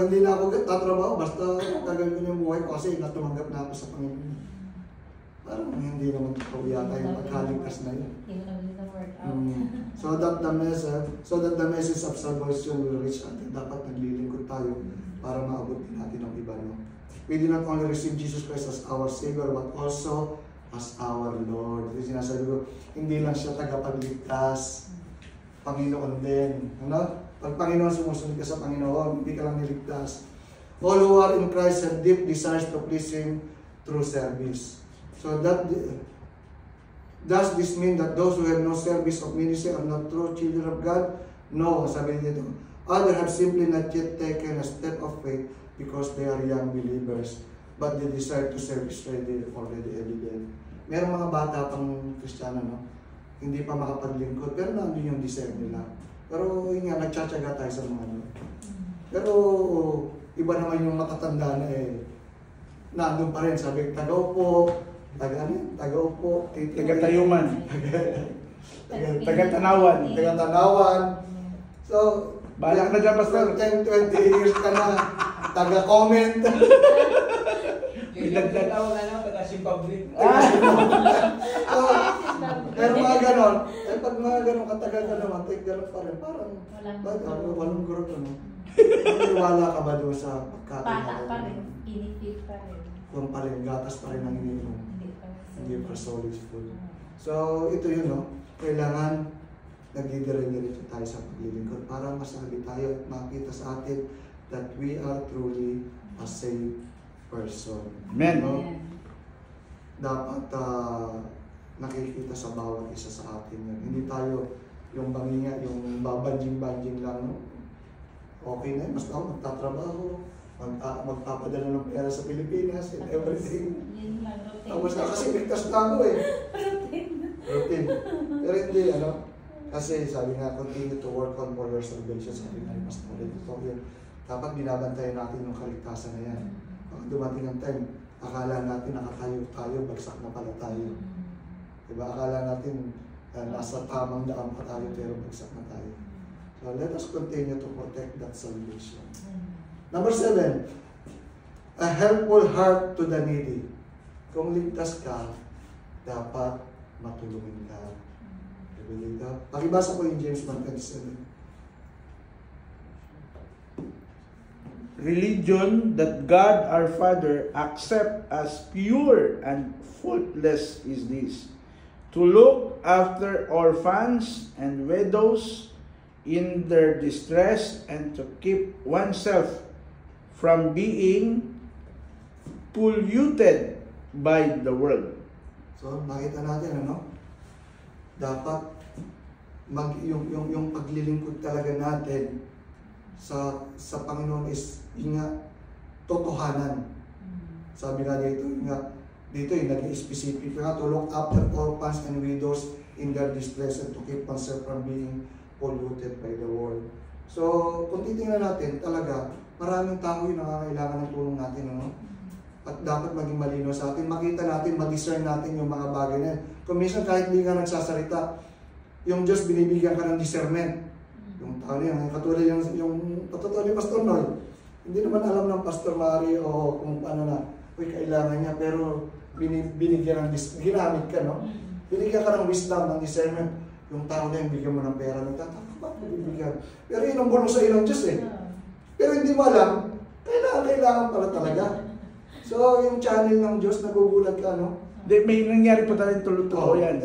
hindi na ako tatrabaho, basta gagawin ko yung buhay ko kasi natumanggap na ako sa Panginoon. Parang hindi naman totoo yata yung pagkaligtas na yun. So that the message of salvation will reach natin. Dapat naglilingkod tayo para maabot din natin ang iba. No? We do not only receive Jesus Christ as our Savior, but also as our Lord. Kasi sinasabi ko, hindi lang siya tagapagligtas. Panginoon din. Ano? Pag Panginoon, sumusunod ka sa Panginoon, hindi ka lang niligtas. All who are in Christ have deep desires to please Him through service. So does this mean that those who have no service of ministry are not true children of God? No, sabi dito. Others have simply not yet taken a step of faith because they are young believers, but the desire to serve is already evident. Meron mga bata pang Kristiyano, no? Hindi pa makapaglingkod, pero nandun yung desire nila. Pero yun nga, nagtsatsaga tayo sa mga ano. Pero iba naman yung matatanda na nandun pa rin, sabi, tagaupo, tagaupo, taga-tayuman, taga-tanawan. So, balak na dyan, Pastor, 10-20 years ka na, taga-comment. Yung tawag taga-Zimbabwe. Pero mga ganon, pag mga ganon katagal ka naman, gano'n pa rin, parang, walang group, ano? Wala ka ba doon sa pagkain? Bata pa rin, inipit pa rin. Kung pa rin, gatas pa rin ang ininom. Hindi pa solid food. So, ito yun, no? Kailangan nagdidiretso tayo sa paglilingkod para masabi tayo at makita sa atin that we are truly a saved person. Amen. No? Dapat nakikita sa bawat isa sa atin yan. Hindi tayo yung banginga, yung babanjing-banjing lang. No? Okay na yun, basta ako magtatrabaho, magpapadala ng pera sa Pilipinas and everything. Tapos na kasi bigtas na ako eh. Routine. Pero hindi, ano, kasi sabi nga, continue to work on for your salvation. Sabi nga, mas ulit ito yun. Dapat binabantayan natin yung kaligtasan na yan. Pag dumating ang time, akala natin nakatayo tayo, bagsak na pala tayo. Diba? Akala natin nasa tamang daan pa tayo, pero bagsak na tayo. So let us continue to protect that salvation. Number 7, a helpful heart to the needy. Kung ligtas ka, dapat matulungin ka. Pakibasa ko yung James 1:27. Religion that God our Father accept as pure and faultless is this: to look after orphans and widows in their distress and to keep oneself from being polluted by the world. So, nakita natin, ano? Dapat yung paglilingkod talaga natin sa Panginoon is yung nga totohanan. Sabi nga dito, yung naging specific nga, to look after orphans and widows in their distress and to keep oneself from being polluted by the world. So, kung titingnan natin, talaga, maraming tao yung nangangailangan ng tulong natin, ano? At dapat maging malino sa atin, makita natin, ma-discern natin yung mga bagay na yan. Kung minsan kahit hindi ka nagsasalita, yung Diyos binibigyan ka ng discernment. Yung tao yan, katulad yung patotoo ni Pastor Noy, hindi naman alam ng Pastor Mario o kung paano na, kailangan niya, pero binigyan ng ginamit ka, no? Binigyan ka ng wisdom, ng discernment. Yung tao na yung bigyan mo ng pera, nagtataka, bakit bibigyan? Pero yun ang bulong sa ilang Diyos eh. Pero hindi mo alam, kailangan pala talaga. So, yung channel ng Diyos, nagugulat ka, no? May nangyari pa talagang tulo-tulo yan.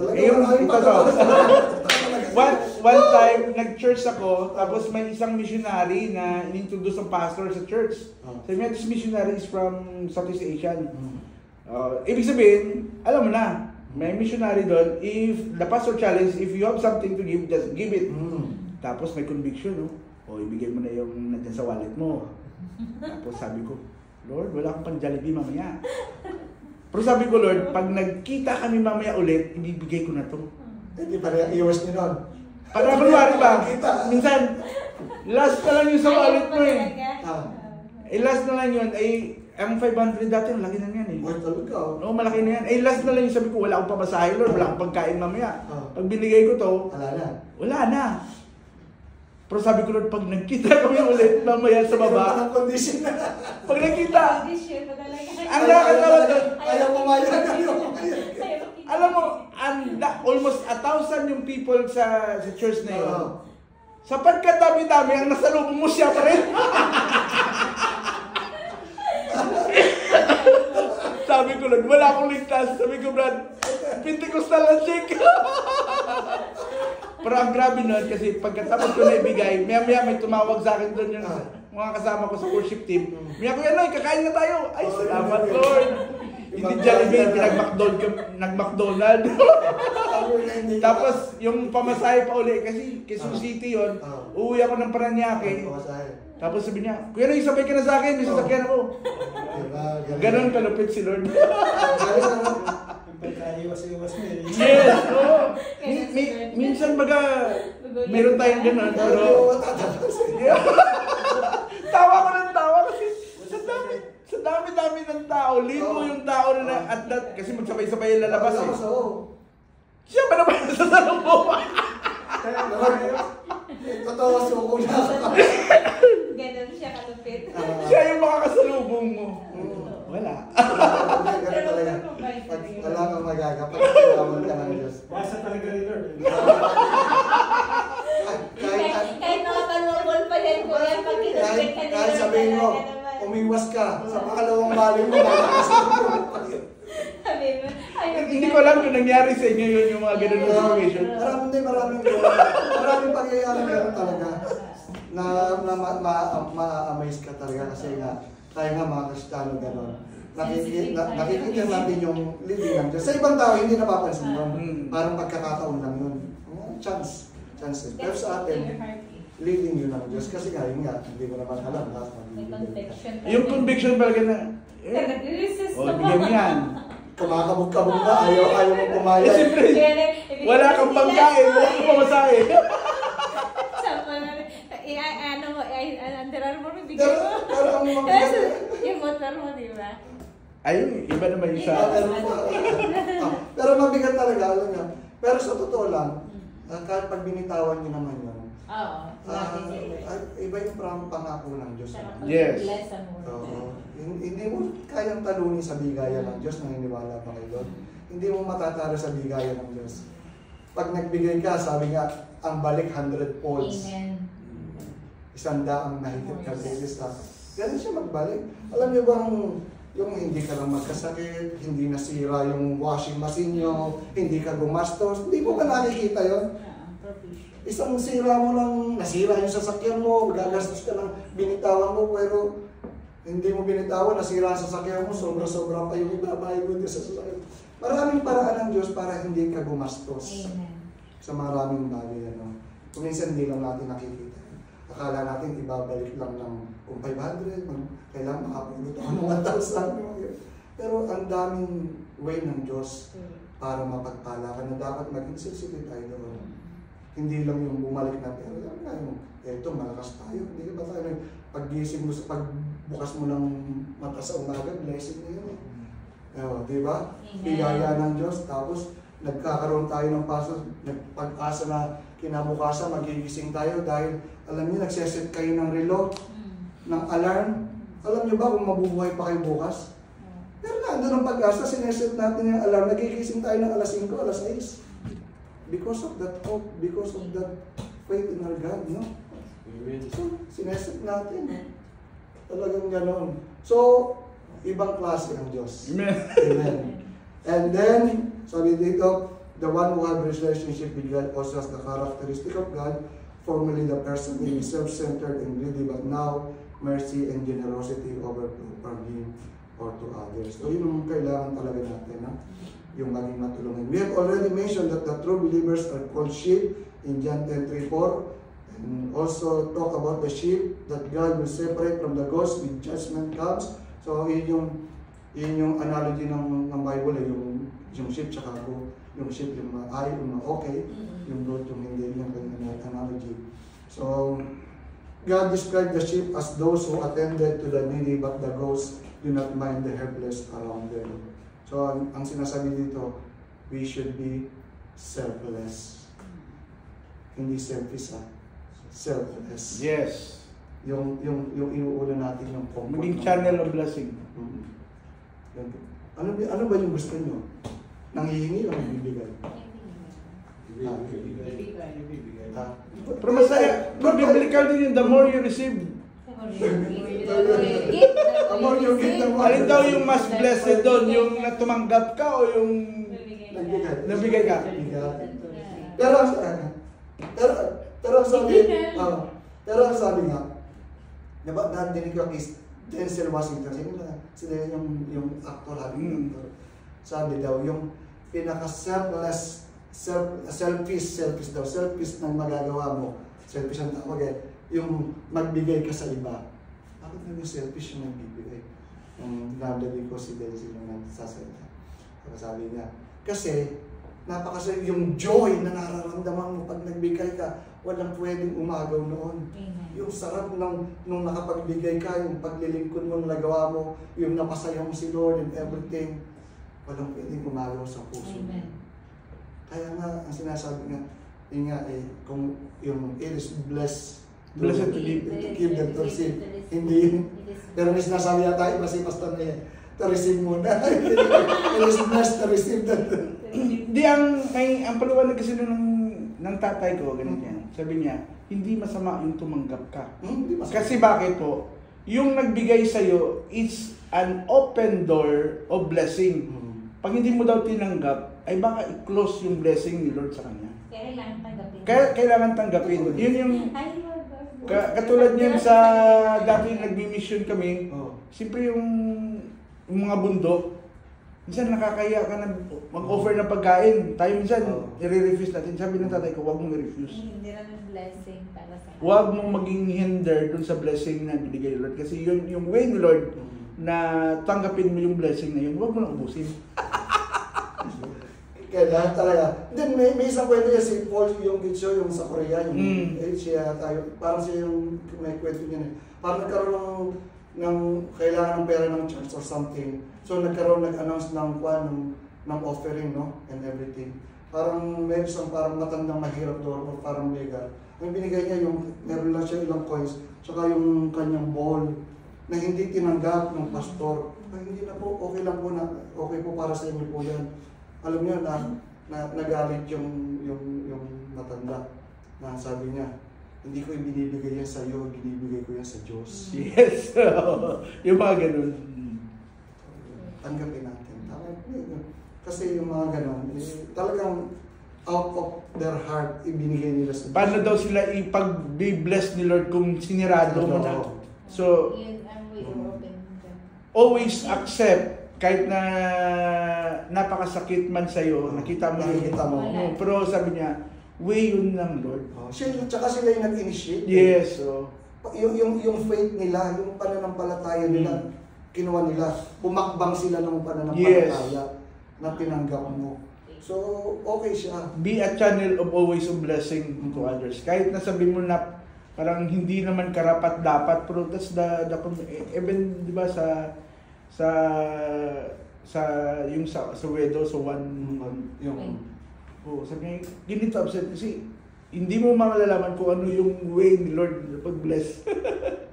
One time, nag-church ako, tapos may isang missionary na in-introduce ang pastor sa church. Sabi niya, this missionary is from Southeast Asian. Ibig sabihin, alam mo na, may missionary doon, if the pastor challenge, if you have something to give, just give it. Tapos may conviction, no? O ibigay mo na yung nandyan sa wallet mo. Tapos sabi ko, Lord, wala akong pang Jollibee mamaya. Pero sabi ko, Lord, pag nagkita kami mamaya ulit, ibibigay ko na to. Hindi pa rin iwas niyo nun. Para kunwari ba, minsan, last na lang yung sa wallet mo eh. Last na lang yun, ang 500 dati, malaki na yan eh. Talaga. Oo, malaki na yan. Last na lang yung sabi ko, wala akong pamasahe, Lord, wala akong pagkain mamaya. Pag binigay ko to, wala na. Pero sabi ko, Lord, pag nagkita kami ulit, mamaya sa baba. Pag nagkita, ang nakakatawa doon. Ayaw pumayag. Alam mo, almost 1,000 yung people sa church na yun. Sa pagkadami-dami, ang nasalubong mo siya pa rin. Sabi ko, Lord, wala akong ligtas. Sabi ko, Brad, Pentecostal na chick. Pero ang grabe nun, kasi pagkatapos ko na ibigay, maya-maya may tumawag sa akin doon yung mga kasama ko sa worship team. Maya ko, Noy, kakain na tayo. Ay, salamat, Lord. Hindi Jollibee, nag-McDonald. Tapos, yung pamasahe pa uli, kasi Quezon City yun, uuwi ako ng Paranaque. Tapos sabi niya, Kuya Noy, sabay ka na sa akin, may sasakyan ako. Ganon kalupit si Lord. Iwas-iwas na eh. Yes, oo. Minsan baga, meron tayong gano'n, pero... Tawa ko ng tawa kasi sa dami-dami ng tao, limo yung tao na at that, kasi magsabay-sabay yung lalabas eh. Siya ba naman sa salubong? Totoo, suko na. Ganon siya kalupit. Siya yung makakasalubong mo. Wala. Wala kang magagapat. Pagkakawan ka ng Diyos. Basta talaga ni Lord. Kahit nakakalungol pa yan, kuya, pag kinusbit ka ni kahit sabihin mo, umiwas ka. Sa makalawang bali mo, makakasalubong pa yun. Hindi ko alam kung nangyari sa inyo yun yung mga ganun na situation. Maraming pangyayari meron talaga na ma-amaze ka talaga kasi nga tayo nga mga Kristiyano gano'n. Nakikita natin yung leading ng Diyos. Sa ibang tao, hindi napapansin yun. Parang pagkakataon lang yun. Chance. Pero sa atin, leading yun ng Diyos. Kasi nga, yun nga, hindi mo naman alam. Yung conviction talaga na, bigyan mo yan. Kumakabog-kabog na, ayaw mo pumayag. Siyempre, wala kang pangkain, wala kang pamasahe. Andiran mo, bigyan mo. Yung motor mo, di ba? Ayun, iba naman yung sa... Pero mabigat talaga, alam niya. Pero sa totoo lang, kahit pag binitawan niyo naman yun, iba yung pangako ng Diyos. Yes. Hindi mo kayang talunin sa bigaya ng Diyos, naniniwala pa kayo doon. Hindi mo matatalo sa bigaya ng Diyos. Pag nagbigay ka, sabi nga, ang balik 100 folds. Amen. 100 ang nahigit ka sa ganun siya magbalik. Alam niyo bang yung hindi ka lang magkasakit, hindi nasira yung washing machine nyo, hindi ka gumastos, hindi mo ka nakikita yun. Isang sira mo lang, nasira yung sasakyan mo, gagastos ka lang, binitawan mo, pero hindi mo binitawan, nasira ang sasakyan mo, sobra-sobra pa yung ibabayad mo sa sasakyan. Maraming paraan ng Diyos para hindi ka gumastos. Amen. Sa maraming bagay. Kung minsan hindi lang natin nakikita. Akala natin ibabalik lang ng kung 500, kailangan makapulot ako ng 1,000. Pero ang daming way ng Diyos para mapagpala ka na dapat maging sensitive tayo doon. Hindi lang yung bumalik na pero lang na yung eto malakas tayo. Hindi ba tayo paggising mo sa pagbukas mo ng mata sa umaga, blessing na yun. Di ba? Biyaya ng Diyos. Tapos nagkakaroon tayo ng paso, nagpag-asa na kinabukasan, magigising tayo dahil alam niyo, nagseset kayo ng relo, ng alarm. Alam niyo ba kung mabubuhay pa kayo bukas? Pero nandun ang pag-asa, sineset natin yung alarm, nagigising tayo ng alas 5, alas 6. Because of that hope, because of that faith in our God, no? So, sineset natin. Talagang gano'n. So, ibang klase ang Diyos. Amen. And then, sabi dito, the one who has relationship with God also has the characteristic of God. Formerly the person may be self-centered and greedy, but now mercy and generosity overflow from him. or to others. So yun ang kailangan talaga natin, na yung maging matulungan. We have already mentioned that the true believers are called sheep in John 10:3-4, and also talk about the sheep that God will separate from the goats when judgment comes. So yun yung analogy ng Bible, yung sheep tsaka goat. Yung sheep yung maayos, yung okay, yung goat yung hindi, yung analogy. So God described the sheep as those who attended to the needy, but the goats do not mind the helpless around them. So, ang sinasabi dito, we should be selfless. Hindi selfish, selfless. Yes. Yung inuuna natin yung comfort. Maging channel of blessing. Ano ba yung gusto nyo? Nanghihingi o nagbibigay? Ibigay. Pero masaya, biblical din yun, the more you receive. Amor yung gift ng Alin daw yung mas blessed doon, yung tumanggap ka o yung nabigay ka? Pero ang sabi nga, diba, nadinig ko is Denzel Washington, sila yung actor, sabi daw, yung pinaka-selfish ng magagawa mo, selfish ang tawag eh, yung magbigay ka sa iba. Bakit naman selfish yung nagbibigay? Yung nablabi ko si Denzel yung nagsasalita. Sabi niya, kasi yung joy na nararamdaman mo pag nagbigay ka, walang pwedeng umagaw noon. Amen. Yung sarap nung nakapagbigay ka, yung paglilingkod mo, nagawa mo, yung napasaya mo si Lord and everything, walang pwedeng umagaw sa puso. Amen. Kaya nga, ang sinasabi nga, yun nga kung yung it is blessed to give them to receive. Hindi, pero may sinasabi na tayo, kasi pastor na yan, to receive muna. It is blessed to receive that. Di ang paliwanag kasi ng tatay ko, ganun yan. Sabi niya, hindi masama yung tumanggap ka. Hindi masama. Kasi bakit po? Yung nagbigay sa'yo is an open door of blessing. Pag hindi mo daw tinanggap, ay baka i-close yung blessing ni Lord sa kanya. Kailangan tanggapin. Kailangan tanggapin. Yun yung katulad niyan sa dati nagmi-mission kami. Siyempre yung mga bundok, minsan nakakaya ka na mag-offer ng pagkain. Tayo minsan, i-refuse natin. Sabi ng tatay ko, huwag mong i-refuse. Hindi na ng blessing para sa kanya. Huwag mong maging hinder dun sa blessing na binigay ni Lord. Kasi yun, yung way ni Lord na tanggapin mo yung blessing na yun, huwag mo nang ubusin. Kailangan talaga. Then may isang kwento niya si Paul yung Gitso, yung sa Korea, yung siya tayo, parang siya yung may kwento niya. Parang nagkaroon ng kailangan ng pera ng church or something. So nag-announce ng offering, no? And everything. Parang may isang parang matandang mahirap doon o parang mega. Ang binigay niya meron lang siya ilang coins, tsaka yung kanyang bowl na hindi tinanggap ng pastor. Ay, hindi na po, okay lang po na, okay po para sa inyo po yan. Alam niyo na nagalit yung matanda na sabi niya, hindi ko ibinibigay yan sa iyo, binibigay ko yan sa Diyos. Yes. Yung mga ganun. Tanggapin natin. Kasi yung mga ganun, talagang out of their heart, ibinigay nila sa Diyos. Paano daw sila ipag-bless ni Lord kung sinirado mo na? So, always accept kahit na napakasakit man sa'yo, nakita mo yung pero sabi niya, way yun ng Lord. Tsaka sila yung nag-initiate. Yes. Yung faith nila, yung pananampalataya nila, kinuha nila, pumakbang sila ng pananampalataya na tinanggap mo. So, okay siya. Be a channel of always of blessing to others. Kahit nasabi mo na parang hindi naman karapat dapat, pero that's the even, di ba, sa widow, so sabi niya, ganito upset kasi hindi mo malalaman kung ano yung way ni Lord na pag-bless.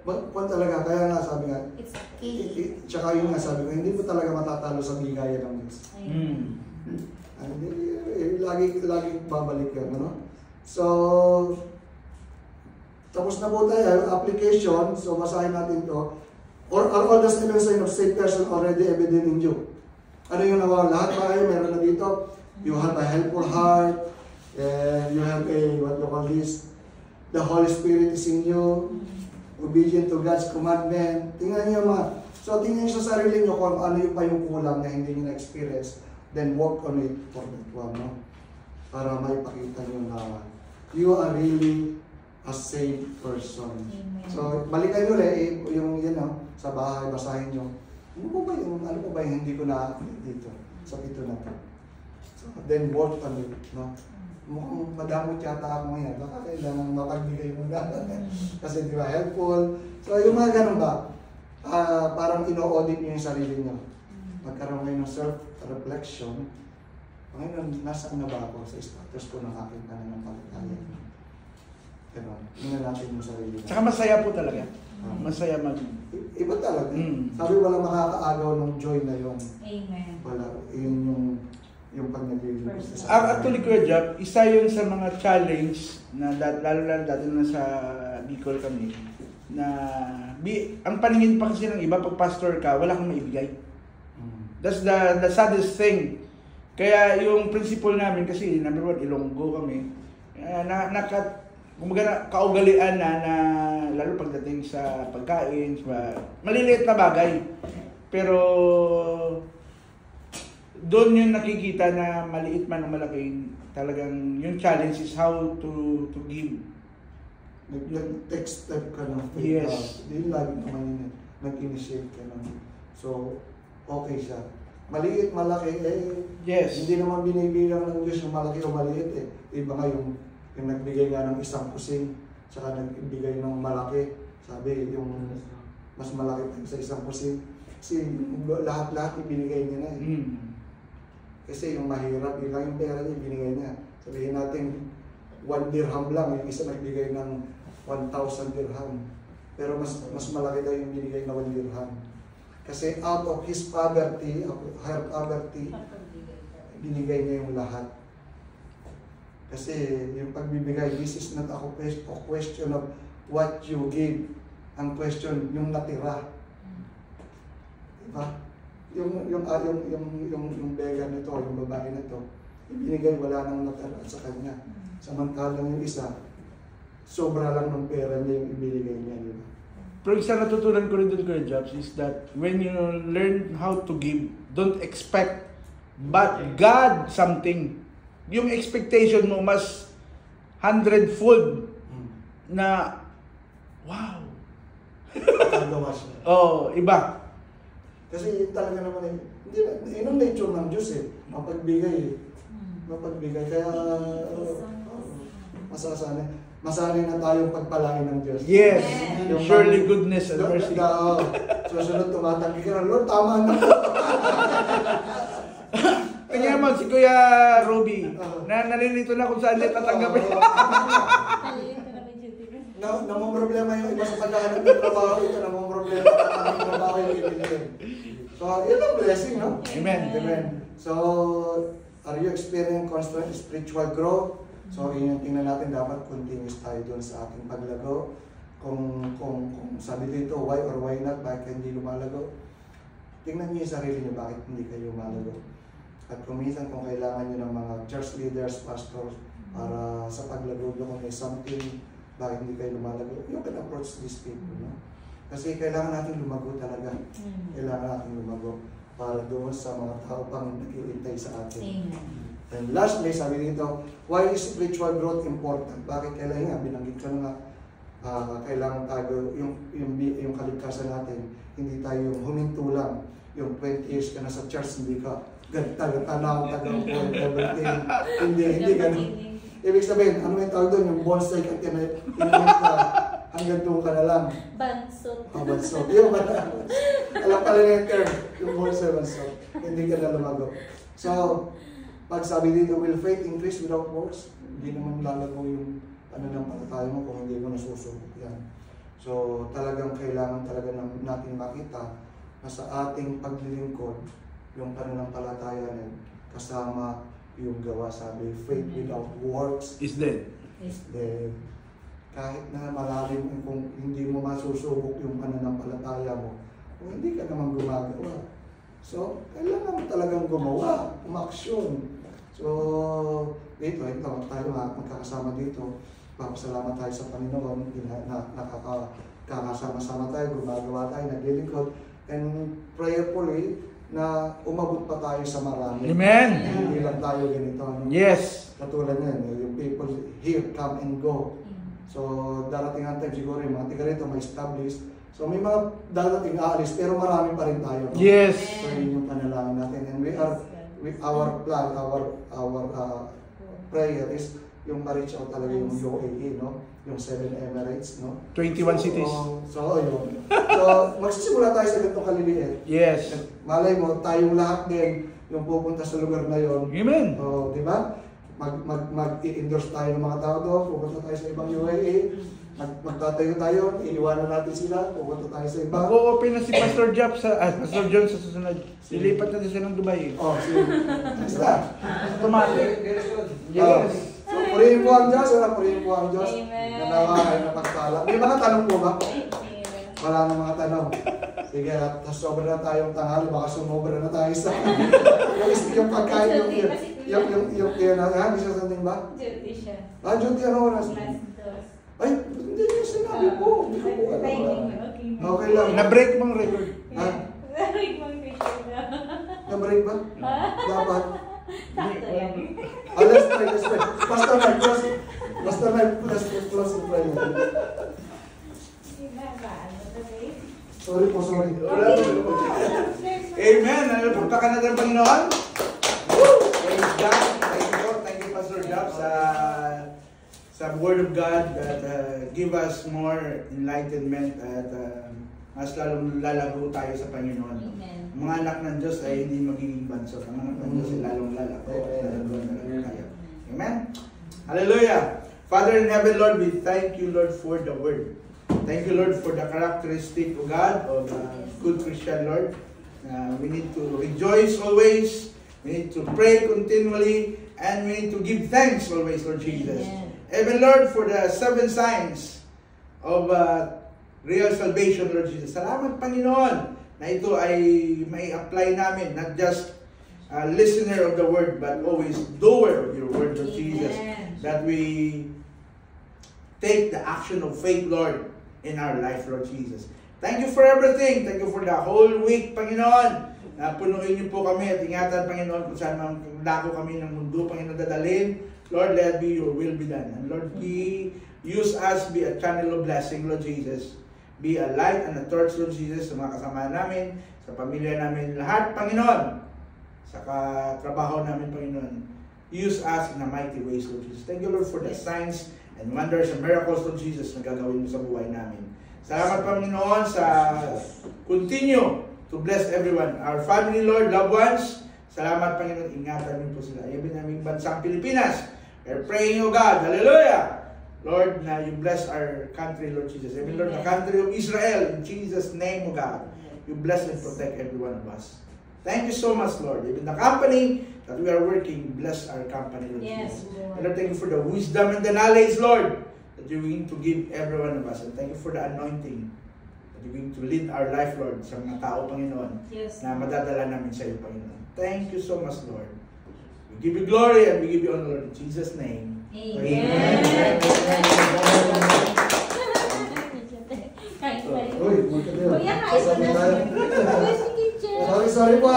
Kung talaga, kaya nga sabi nga, it's okay. Tsaka yung nga sabi ko, hindi mo talaga matatalo sa bigaya ng Diyos. Lagi babalik yan, ano? So, tapos na po tayo, application, so basahin natin to. Or are all the seven signs of saved person already evident in you? Ano yung nawa? Lahat ba kayo? Meron na dito. You have a helpful heart. And you have what you call this? The Holy Spirit is in you. Obedient to God's commandment. Tingnan niyo mga. So So, tingnan nyo sa sarili nyo kung ano yung pa yung kulang na hindi nyo na-experience, then work on it for that one, no? Para maipakita nyo na you are really a saved person. Amen. So, balikan nyo ulit, yung yun, no? Sa bahay, basahin nyo. Ano po ba yung hindi ko na dito, sa pito na to? So, then work on it, no? Mukhang madamot yata ako ngayon, baka kailangan mapagbigay mo na. Kasi di ba, helpful. So, yung mga ganun ba, parang ino-audit nyo yung sarili nyo. Magkaroon kayo ng self-reflection. Ngayon, nasaan na ba ako sa status ko ng aking pananampalataya? Ganun. Tingnan natin yung sarili nyo. Tsaka masaya po talaga. Masaya mag... Iba talaga. Sabi wala makakaagaw ng joy na yun. Amen. Wala. Yun yung pag naglilibos. Actually, Kuya Jap, isa yun sa mga challenge na lalo dati na sa Bicol kami, na ang paningin pa kasi ng iba, pag pastor ka, wala kang maibigay. That's the saddest thing. Kaya yung principle namin, kasi number one, Ilonggo kami, kumbaga kaugalian na lalo pagdating sa pagkain, maliliit na bagay. Pero doon yung nakikita na maliit man o malaki, talagang yung challenge is how to give. Nag-text type ka ng faith. Yes. Hindi lagi naman yun. Nag-initiate ka ng. So, okay siya. Maliit, malaki, yes. Hindi naman binibilang ng Diyos yung malaki o maliit eh. Iba nga yung nagbigay nga ng isang kusing, saka nagbigay ng malaki. Sabi, yung mas malaki sa isang kusing. Kasi lahat-lahat ibinigay niya na eh. Kasi yung mahirap, yung pera niya, binigay niya. Sabihin natin, 1 dirham lang, yung isa nagbigay ng 1,000 dirham. Pero mas malaki daw yung binigay na 1 dirham. Kasi out of his poverty, her poverty, binigay niya yung lahat. Kasi yung pagbibigay, this is not a question of what you give. Ang question, yung natira. Diba? Yung beggar nito, yung babae nito, ibinigay, wala nang natira sa kanya. Samantalang yung isa, sobra lang ng pera niya yung ibinigay niya, di ba? Pero isang natutunan ko rin doon, Kuya Jobs, is that when you learn how to give, don't expect but God something. Yung expectation mo mas 100-fold na wow. Nakagawa siya. Oh, iba. Kasi talaga naman hindi yun ang nature ng Diyos eh. Mapagbigay eh. Mapagbigay. Kaya masanay na tayong pagpalain ng Diyos. Yes. Yung Surely goodness and mercy. Susunod tumatanggi ka na, Lord, tama na. Kanya naman si Kuya Ruby, nalilito na kung saan niya tatanggapin. Namang problema yung iba sa pagkahanap ng trabaho, ito namang problema ang trabaho yung ibigay. So, yun ang blessing, no? Amen. Amen. So, are you experiencing constant spiritual growth? So, yun yung tingnan natin, dapat continuous tayo doon sa ating paglago. Kung sabi dito, why or why not, bakit hindi lumalago? Tingnan niyo yung sarili niyo, bakit hindi kayo lumalago. At kung minsan, kung kailangan niyo ng mga church leaders, pastors, para sa paglago niyo, kung may something, bakit hindi kayo lumalago, you can approach these people, no? Kasi kailangan natin lumago talaga. Kailangan natin lumago para doon sa mga tao pang naghihintay sa atin. And lastly, sabi dito, why is spiritual growth important? Bakit kailangan nga, binanggit ko na nga, kailangan tayo, yung kaligtasan natin, hindi tayo yung huminto lang. Yung 20 years ka na sa church, hindi ka tanaw, taga-upo, everything. Hindi ganun. Ibig sabihin, ano yung tawag doon? Yung bonsai ka tinayip ka, hanggang doon ka na lang. Bansot. Bansot. Yung alam pala na yung term, yung bonsai, bansot. Hindi ka na lumago. So, pag sabi dito, will faith increase without works? Hindi naman lalago yung pananampalataya mo kung hindi mo nasusubok yan. So, talagang kailangan talaga natin makita na sa ating paglilingkod, yung pananampalataya natin kasama yung gawa, sabi, faith without works is dead. Dead. Kahit na malalim kung hindi mo masusubok yung pananampalataya mo, kung hindi ka naman gumagawa. So, kailangan mo talagang gumawa, umaksyon. So, dito, tayo magkakasama dito. Papasalamat tayo sa Panginoon, nakakasama-sama tayo, gumagawa tayo, naglilingkod. and prayerfully na umabot pa tayo sa marami. Amen. Hindi lang tayo ganito. No? Yes. Katulad yan, yung people here come and go. So, darating ang time siguro yung mga tiga rito ma-establish. So, may mga darating aalis, pero marami pa rin tayo. No? Yes. So, yun yung panalangin natin. And we are, with our plan, our prayer is yung ma-reach out talaga yung UAE, no? Yung 7 Emirates, no? 21 cities. So, yun. So, magsisimula tayo sa ganitong kaliliit. Yes. Malay mo, tayong lahat din yung pupunta sa lugar na yun. Amen. O, di ba? Mag-i-endorse tayo ng mga tao doon, pupunta tayo sa ibang UAE, magtatayo tayo, iiwanan natin sila, pupunta tayo sa iba. Mag-o-open na si Pastor Job Pastor John sa susunod. Lilipat na siya ng Dubai. Oh, sige. Basta. Automatic. Yes. So, purihin po ang Diyos, purihin po ang Diyos. Amen. Na nawa ay napagpala. May mga tanong po ba? Amen. Wala na mga tanong. Sige, at sobra na tayong tanghali, baka sumobra na tayo sa yung pagkain, yung hindi siya something ba? Duty siya. Duty, ano oras? Last dos. Ay, hindi yung sinabi po. Hindi ko po alam. Okay. Okay lang. Na-break mong record. Ha? Break mong record na. Na-break ba? Dapat. Sakto yan. Let's try. Pastor Mike, close in prayer. Sorry po, sorry. Amen. Ano po ka natin, Panginoon? Praise God. Thank you, Pastor Job, sa Word of God that give us more enlightenment at mas lalong lalago tayo sa Panginoon. Amen. Ang mga anak ng Diyos ay hindi magiging bansot. Ang anak ng Diyos ay lalong lalago. Amen. Hallelujah. Father in heaven, Lord, we thank you, Lord, for the Word. Thank you, Lord, for the characteristic of God, of a good Christian, Lord. We need to rejoice always. We need to pray continually. And we need to give thanks always, Lord Jesus. Even, Lord, for the 7 signs of real salvation, Lord Jesus. Salamat, Panginoon, na ito ay may apply namin, not just a listener of the Word, but always doer of your Word, Lord Jesus. That we take the action of faith, Lord, in our life, Lord Jesus. Thank you for everything. Thank you for the whole week, Panginoon. Punuin niyo po kami at ingatan, Panginoon, kung saan mang lako kami ng mundo, Panginoon, dadalhin. Lord, let be your will be done. And Lord, use us, be a channel of blessing, Lord Jesus. Be a light and a torch, Lord Jesus, sa mga kasama namin, sa pamilya namin, lahat, Panginoon, sa katrabaho namin, Panginoon. Use us in a mighty ways, Lord Jesus. Thank you, Lord, for the signs and wonders and miracles, Lord Jesus, na gagawin mo sa buhay namin. Salamat, Panginoon, sa continue to bless everyone. Our family, Lord, loved ones, salamat, Panginoon, ingatan niyo po sila. Even naming bansang Pilipinas, we're praying, O God, hallelujah! Lord, na you bless our country, Lord Jesus. Even, Lord, the country of Israel, in Jesus' name, O God, you bless and protect every one of us. Thank you so much, Lord. Even the company that we are working, bless our company, Lord Jesus. And Lord, thank you for the wisdom and the knowledge, Lord, that you're going to give every one of us. And thank you for the anointing that you're going to lead our life, Lord, sa mga tao, Panginoon, na madadala namin sa iyo, Panginoon. Thank you so much, Lord. We give you glory and we give you honor, Lord, in Jesus' name. Amen. Sorry po.